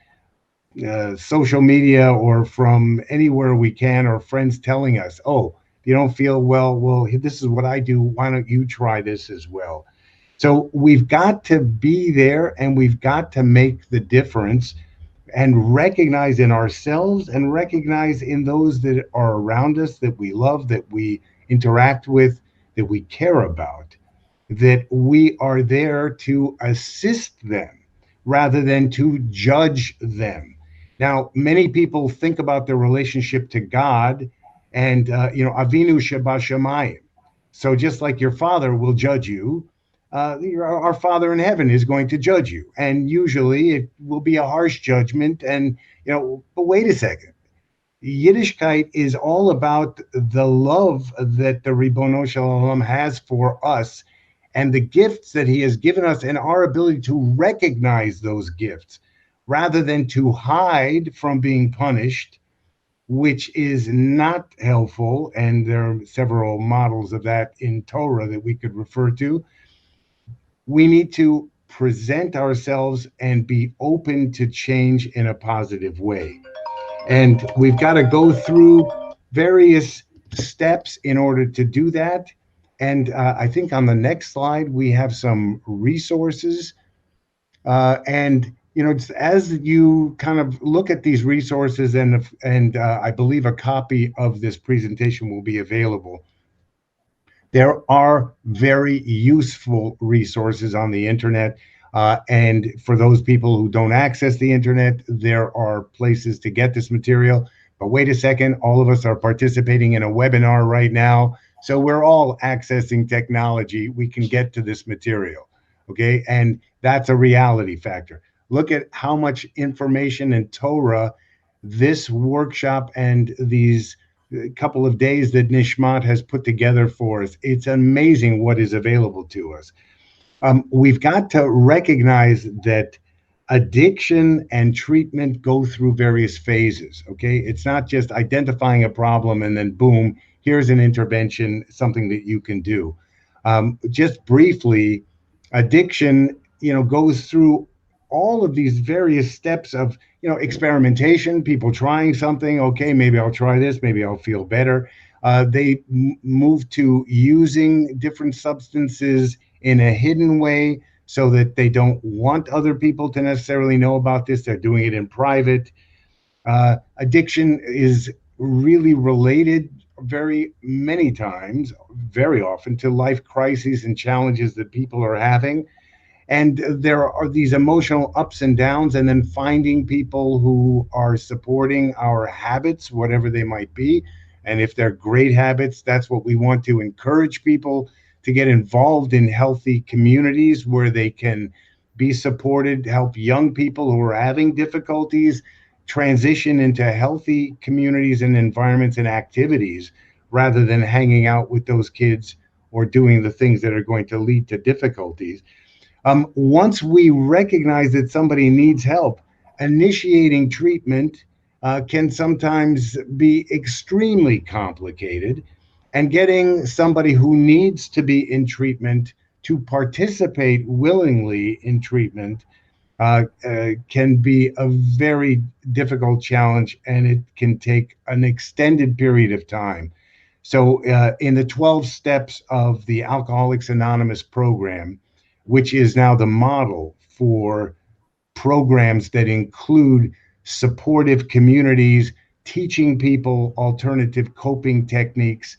social media or from anywhere we can, or friends telling us, oh, if you don't feel well, this is what I do. Why don't you try this as well? So we've got to be there, and we've got to make the difference and recognize in ourselves and recognize in those that are around us, that we love, that we interact with, that we care about, that we are there to assist them rather than to judge them. Now, many people think about their relationship to God and, Avinu Shabashamayim. So just like your father will judge you, our Father in heaven is going to judge you. And usually it will be a harsh judgment. And, but wait a second. Yiddishkeit is all about the love that the Ribono Shel Olam has for us and the gifts that he has given us and our ability to recognize those gifts rather than to hide from being punished, which is not helpful. And there are several models of that in Torah that we could refer to. We need to present ourselves and be open to change in a positive way. And we've got to go through various steps in order to do that. And I think on the next slide, we have some resources. As you kind of look at these resources, and I believe a copy of this presentation will be available. There are very useful resources on the internet. And for those people who don't access the internet, there are places to get this material. But wait a second, all of us are participating in a webinar right now. So we're all accessing technology. We can get to this material. Okay. And that's a reality factor. Look at how much information in Torah this workshop and these couple of days that Nishmat has put together for us. It's amazing what is available to us. We've got to recognize that addiction and treatment go through various phases. Okay, it's not just identifying a problem and then boom, here's an intervention, something that you can do. Just briefly, addiction, goes through all of these various steps of, experimentation, people trying something. Okay, maybe I'll try this, maybe I'll feel better. They move to using different substances in a hidden way so that they don't want other people to necessarily know about this. They're doing it in private. Addiction is really related very many times, very often, to life crises and challenges that people are having. And there are these emotional ups and downs, and then finding people who are supporting our habits, whatever they might be. And if they're great habits, that's what we want to encourage people to get involved in healthy communities where they can be supported, help young people who are having difficulties transition into healthy communities and environments and activities rather than hanging out with those kids or doing the things that are going to lead to difficulties. Once we recognize that somebody needs help, initiating treatment can sometimes be extremely complicated, and getting somebody who needs to be in treatment to participate willingly in treatment can be a very difficult challenge, and it can take an extended period of time. So, in the 12 steps of the Alcoholics Anonymous program, which is now the model for programs that include supportive communities, teaching people alternative coping techniques,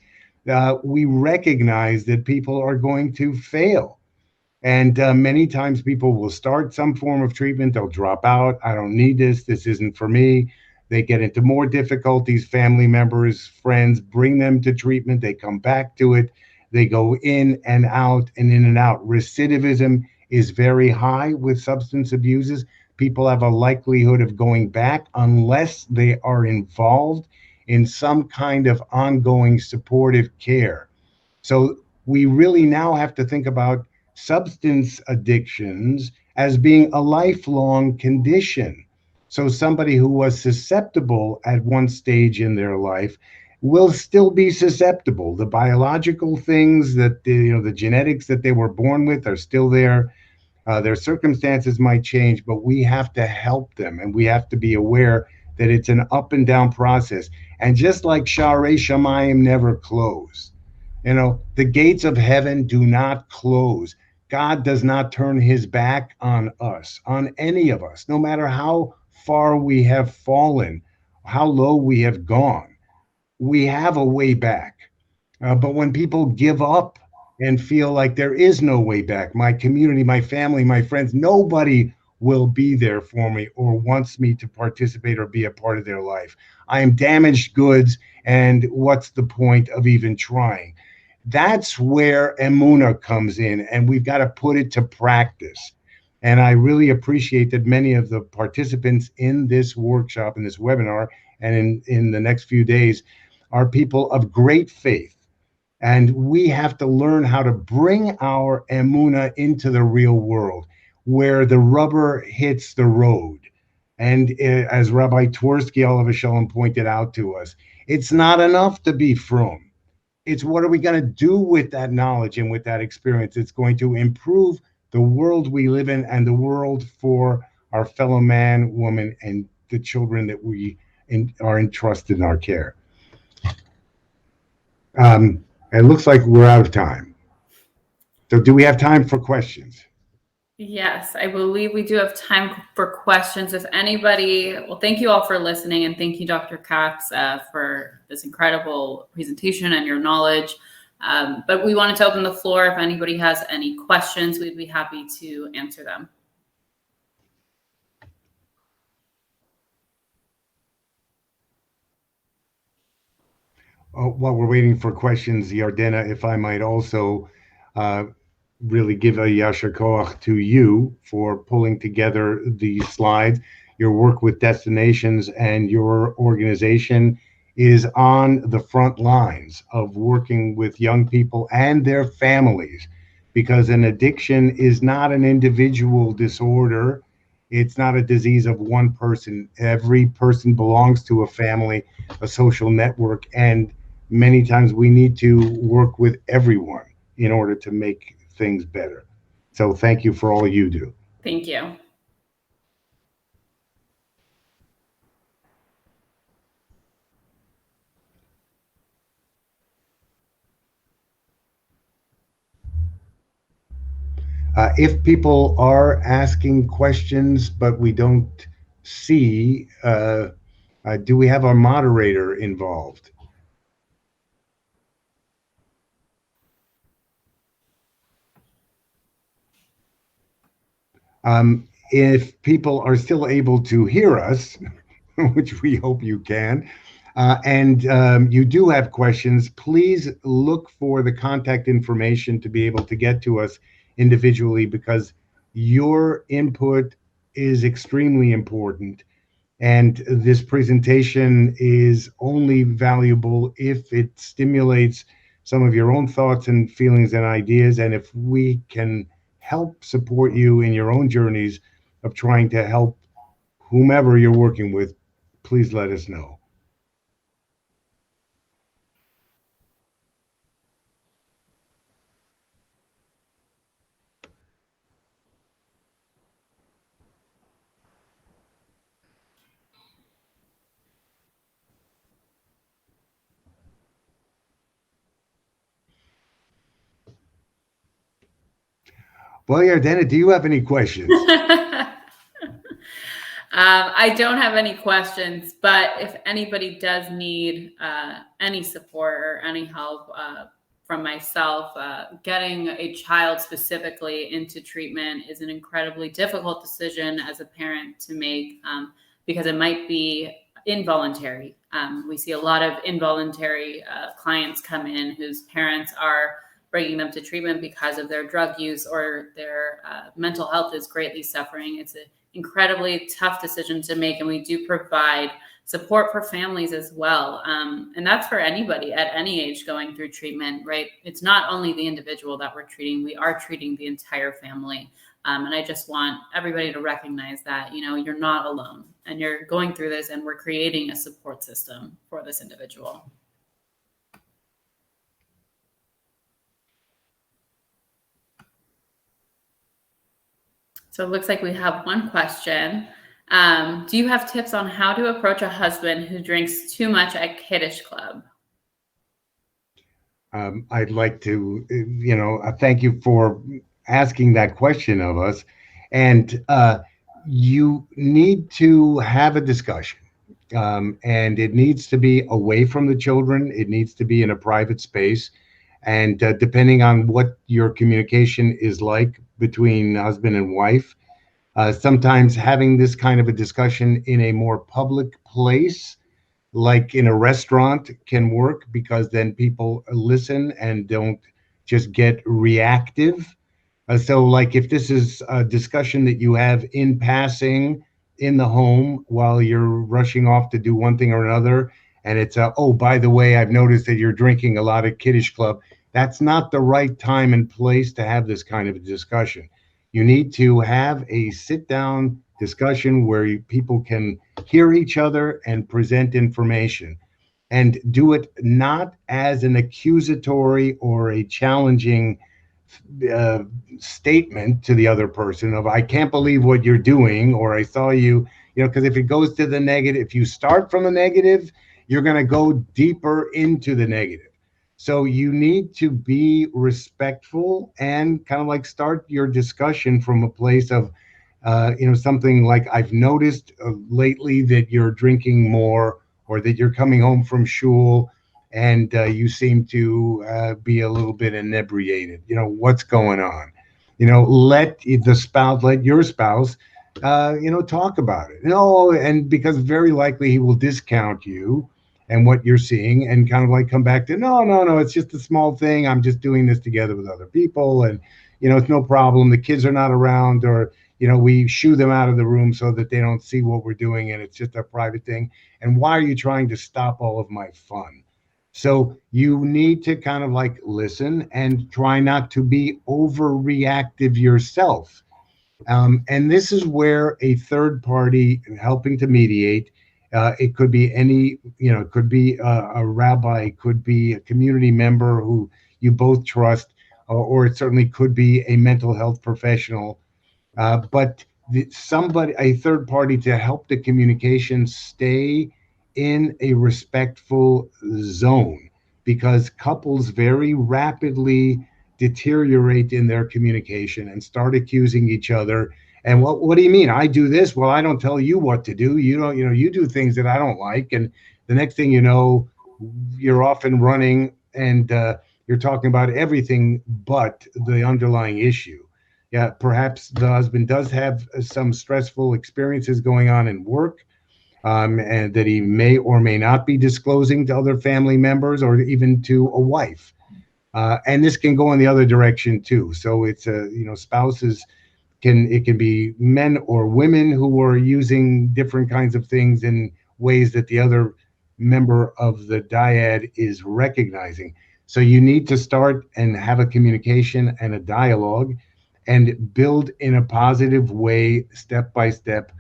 we recognize that people are going to fail. And many times people will start some form of treatment, they'll drop out. I don't need this. This isn't for me. They get into more difficulties. Family members, friends bring them to treatment. They come back to it. They go in and out and in and out. Recidivism is very high with substance abusers. People have a likelihood of going back unless they are involved in some kind of ongoing supportive care. So we really now have to think about substance addictions as being a lifelong condition. So somebody who was susceptible at one stage in their life will still be susceptible. The biological things that the genetics that they were born with are still there. Their circumstances might change, but we have to help them, and we have to be aware that it's an up and down process. And just like Sha'arei Shamayim never close, the gates of heaven do not close. God does not turn his back on us, on any of us, no matter how far we have fallen, how low we have gone. We have a way back. But when people give up and feel like there is no way back, my community, my family, my friends, nobody will be there for me or wants me to participate or be a part of their life. I am damaged goods, and what's the point of even trying? That's where Emuna comes in, and we've got to put it to practice. And I really appreciate that many of the participants in this workshop, in this webinar, and in the next few days are people of great faith. And we have to learn how to bring our emuna into the real world where the rubber hits the road. And as Rabbi Twersky, Olav Shalom, pointed out to us, it's not enough to be frum. It's what are we going to do with that knowledge and with that experience? It's going to improve the world we live in and the world for our fellow man, woman, and the children that we are entrusted in our care. It looks like we're out of time. So do we have time for questions? Yes, I believe we do have time for questions. If anybody, well, thank you all for listening, and thank you, Dr. Cox, for this incredible presentation and your knowledge. But we wanted to open the floor. If anybody has any questions, we'd be happy to answer them. While we're waiting for questions, Yardena, if I might also really give a yasher koach to you for pulling together these slides. Your work with destinations and your organization is on the front lines of working with young people and their families, because an addiction is not an individual disorder. It's not a disease of one person. Every person belongs to a family, a social network, and many times we need to work with everyone in order to make things better. So thank you for all you do. Thank you. If people are asking questions, but we don't see, do we have our moderator involved? If people are still able to hear us, which we hope you can, and you do have questions, please look for the contact information to be able to get to us individually, because your input is extremely important. And this presentation is only valuable if it stimulates some of your own thoughts and feelings and ideas. And if we can help support you in your own journeys of trying to help whomever you're working with, please let us know. Well, Yardena, do you have any questions? I don't have any questions, but if anybody does need any support or any help from myself, getting a child specifically into treatment is an incredibly difficult decision as a parent to make, because it might be involuntary. We see a lot of involuntary clients come in whose parents are bringing them to treatment because of their drug use or their mental health is greatly suffering. It's an incredibly tough decision to make, and we do provide support for families as well. And that's for anybody at any age going through treatment, right? It's not only the individual that we're treating, we are treating the entire family. And I just want everybody to recognize that, you're not alone and you're going through this, and we're creating a support system for this individual. So it looks like we have one question. Do you have tips on how to approach a husband who drinks too much at Kiddish Club? I'd like to, thank you for asking that question of us. And you need to have a discussion. And it needs to be away from the children. It needs to be in a private space. And depending on what your communication is like between husband and wife, sometimes having this kind of a discussion in a more public place, like in a restaurant, can work, because then people listen and don't just get reactive. So, like, if this is a discussion that you have in passing in the home while you're rushing off to do one thing or another, and it's oh, by the way, I've noticed that you're drinking a lot at Kiddish Club, that's not the right time and place to have this kind of a discussion. You need to have a sit down discussion where people can hear each other and present information, and do it not as an accusatory or a challenging uh, statement to the other person of I can't believe what you're doing, or I saw you, because if it goes to the negative, if you start from the negative, you're going to go deeper into the negative. So you need to be respectful and kind of like start your discussion from a place of something like, I've noticed lately that you're drinking more, or that you're coming home from school and you seem to be a little bit inebriated. What's going on? Let your spouse, talk about it. And because very likely he will discount you and what you're seeing, and kind of like come back to, no, no, no, it's just a small thing. I'm just doing this together with other people, and it's no problem. The kids are not around, or we shoo them out of the room so that they don't see what we're doing, and it's just a private thing. And why are you trying to stop all of my fun? So you need to kind of like listen and try not to be overreactive yourself. And this is where a third party helping to mediate, it could be it could be a rabbi, it could be a community member who you both trust, or it certainly could be a mental health professional, but a third party, to help the communication stay in a respectful zone, because couples very rapidly deteriorate in their communication and start accusing each other. And what do you mean? I do this? Well, I don't tell you what to do. You don't, you do things that I don't like. And the next thing you know, you're off and running, and you're talking about everything but the underlying issue. Yeah, perhaps the husband does have some stressful experiences going on in work, and that he may or may not be disclosing to other family members or even to a wife. And this can go in the other direction too. So it's spouses it can be men or women who are using different kinds of things in ways that the other member of the dyad is recognizing. So you need to start and have a communication and a dialogue, and build in a positive way, step by step.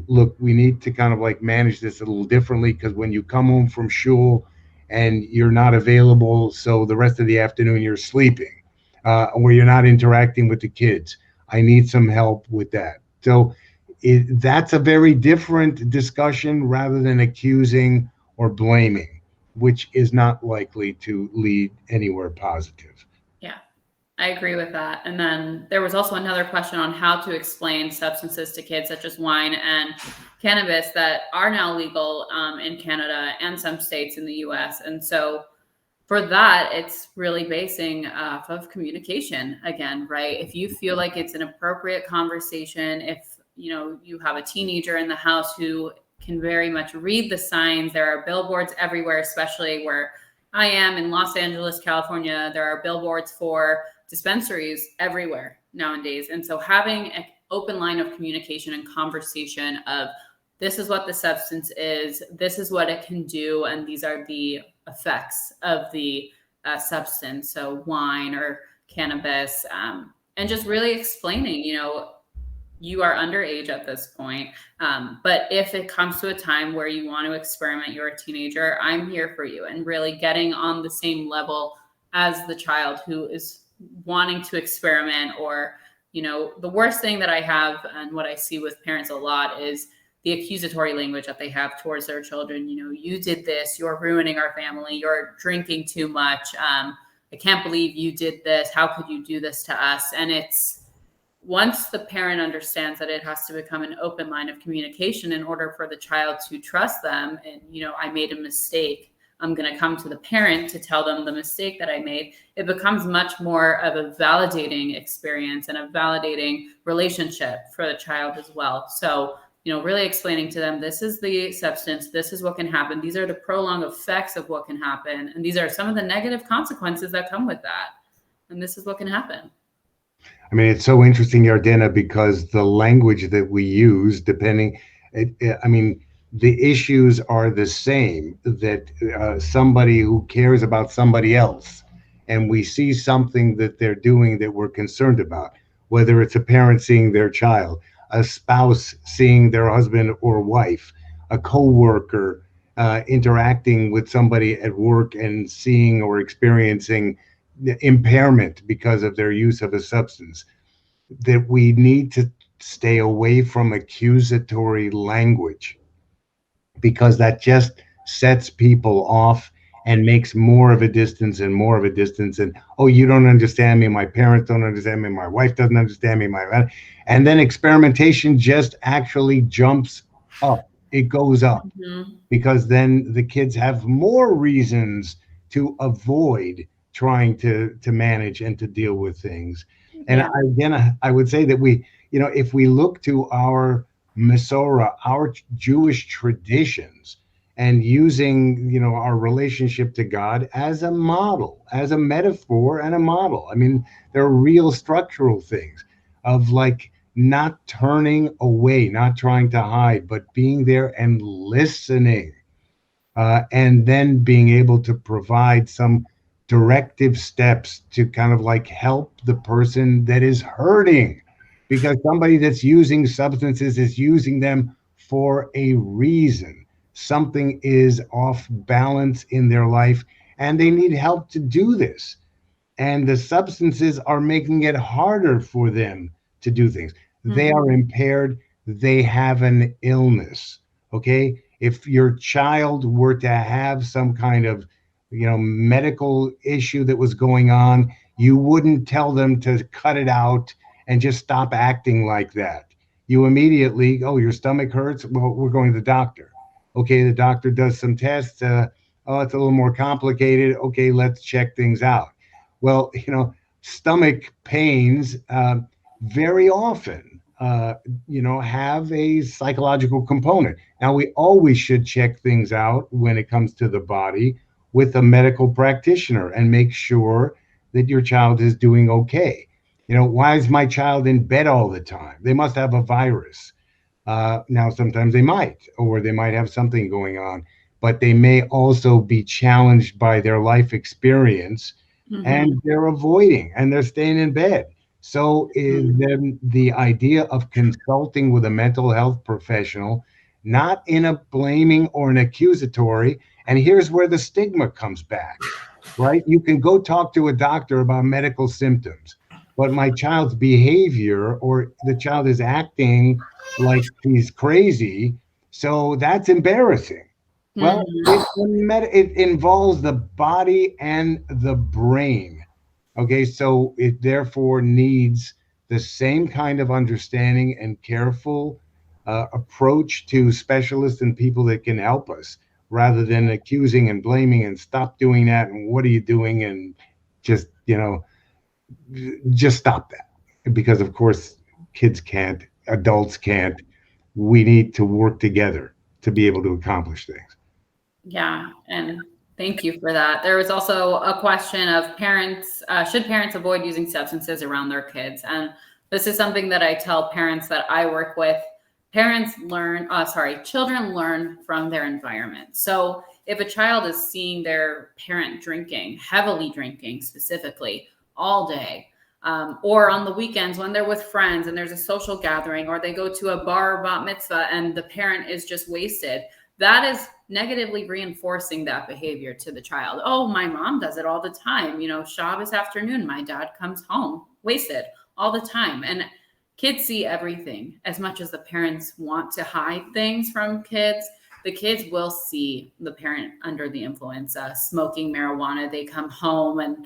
Look, we need to kind of like manage this a little differently, because when you come home from school and you're not available, so the rest of the afternoon you're sleeping, or you're not interacting with the kids, I need some help with that. So that's a very different discussion, rather than accusing or blaming, which is not likely to lead anywhere positive. Yeah, I agree with that. And then there was also another question on how to explain substances to kids, such as wine and cannabis, that are now legal in Canada and some states in the US. And so for that, it's really basing off of communication again, right? If you feel like it's an appropriate conversation, if you have a teenager in the house who can very much read the signs. There are billboards everywhere, especially where I am in Los Angeles, California. There are billboards for dispensaries everywhere nowadays. And so having an open line of communication and conversation of this is what the substance is, this is what it can do, and these are the effects of the substance, so wine or cannabis, and just really explaining, you are underage at this point. But if it comes to a time where you want to experiment, you're a teenager, I'm here for you. And really getting on the same level as the child who is wanting to experiment. Or, the worst thing that I have and what I see with parents a lot is the accusatory language that they have towards their children. You did this, you're ruining our family, you're drinking too much. I can't believe you did this. How could you do this to us? And it's, once the parent understands that it has to become an open line of communication in order for the child to trust them, and, I made a mistake, I'm going to come to the parent to tell them the mistake that I made, it becomes much more of a validating experience and a validating relationship for the child as well. So, really explaining to them, this is the substance, this is what can happen, these are the prolonged effects of what can happen, and these are some of the negative consequences that come with that, and this is what can happen. I mean, it's so interesting, Yardena, because the language that we use, I mean, the issues are the same. That somebody who cares about somebody else, and we see something that they're doing that we're concerned about, whether it's a parent seeing their child, a spouse seeing their husband or wife, a coworker interacting with somebody at work and seeing or experiencing impairment because of their use of a substance, that we need to stay away from accusatory language, because that just sets people off and makes more of a distance and more of a distance. And, oh, you don't understand me, my parents don't understand me, my wife doesn't understand me, and then experimentation just actually jumps up. It goes up. Mm-hmm. Because then the kids have more reasons to avoid trying to manage and to deal with things. And I would say that if we look to our Masorah, our Jewish traditions, and using, our relationship to God as a model, as a metaphor and a model. I mean, there are real structural things of like not turning away, not trying to hide, but being there and listening, and then being able to provide some directive steps to kind of like help the person that is hurting, because somebody that's using substances is using them for a reason. Something is off balance in their life and they need help to do this, and the substances are making it harder for them to do things. They are impaired. They have an illness. Okay. If your child were to have some kind of, medical issue that was going on, you wouldn't tell them to cut it out and just stop acting like that. You immediately, oh, your stomach hurts. Well, we're going to the doctor. Okay. The doctor does some tests. Oh, it's a little more complicated. Okay. Let's check things out. Well, stomach pains very often, have a psychological component. Now, we always should check things out when it comes to the body with a medical practitioner and make sure that your child is doing okay. Why is my child in bed all the time? They must have a virus. Now, sometimes they might, or they might have something going on, but they may also be challenged by their life experience, and they're avoiding and they're staying in bed. So is then the idea of consulting with a mental health professional, not in a blaming or an accusatory. And here's where the stigma comes back, right? You can go talk to a doctor about medical symptoms, but my child's behavior, or the child is acting like he's crazy, so that's embarrassing. Well, it involves the body and the brain. Okay, so it therefore needs the same kind of understanding and careful approach to specialists and people that can help us, rather than accusing and blaming and stop doing that and what are you doing, and just, just stop that. Because, of course, kids can't, adults can't. We need to work together to be able to accomplish things. Yeah, and thank you for that. There was also a question of parents, should parents avoid using substances around their kids? And this is something that I tell parents that I work with. Children learn from their environment. So if a child is seeing their parent drinking, heavily drinking specifically, all day, or on the weekends when they're with friends and there's a social gathering, or they go to a bar or bat mitzvah and the parent is just wasted, that is negatively reinforcing that behavior to the child. Oh, my mom does it all the time. Shabbos afternoon, my dad comes home wasted all the time. And kids see everything. As much as the parents want to hide things from kids, the kids will see the parent under the influence, smoking marijuana. They come home and,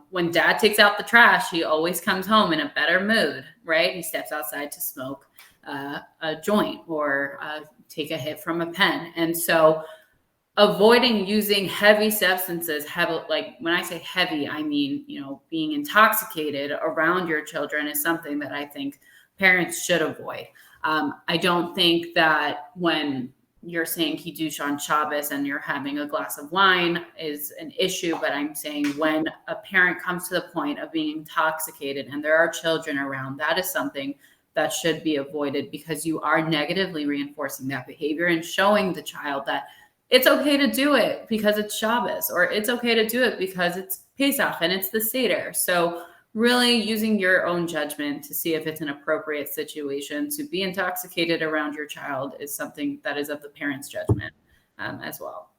when dad takes out the trash, he always comes home in a better mood, right? He steps outside to smoke a joint or take a hit from a pen. And so avoiding using heavy substances, like when I say heavy, I mean, being intoxicated around your children is something that I think parents should avoid. I don't think that when you're saying Kiddush on Shabbos and you're having a glass of wine is an issue, but I'm saying when a parent comes to the point of being intoxicated and there are children around, that is something that should be avoided, because you are negatively reinforcing that behavior and showing the child that it's okay to do it because it's Shabbos, or it's okay to do it because it's Pesach and it's the Seder. So really using your own judgment to see if it's an appropriate situation to be intoxicated around your child is something that is of the parent's judgment as well.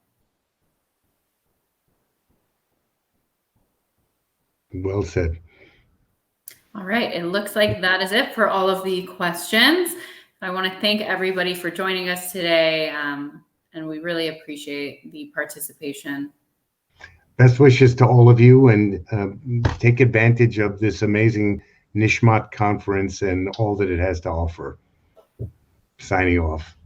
Well said. All right. It looks like that is it for all of the questions. I want to thank everybody for joining us today. And we really appreciate the participation. Best wishes to all of you, and take advantage of this amazing Nishmat conference and all that it has to offer. Signing off.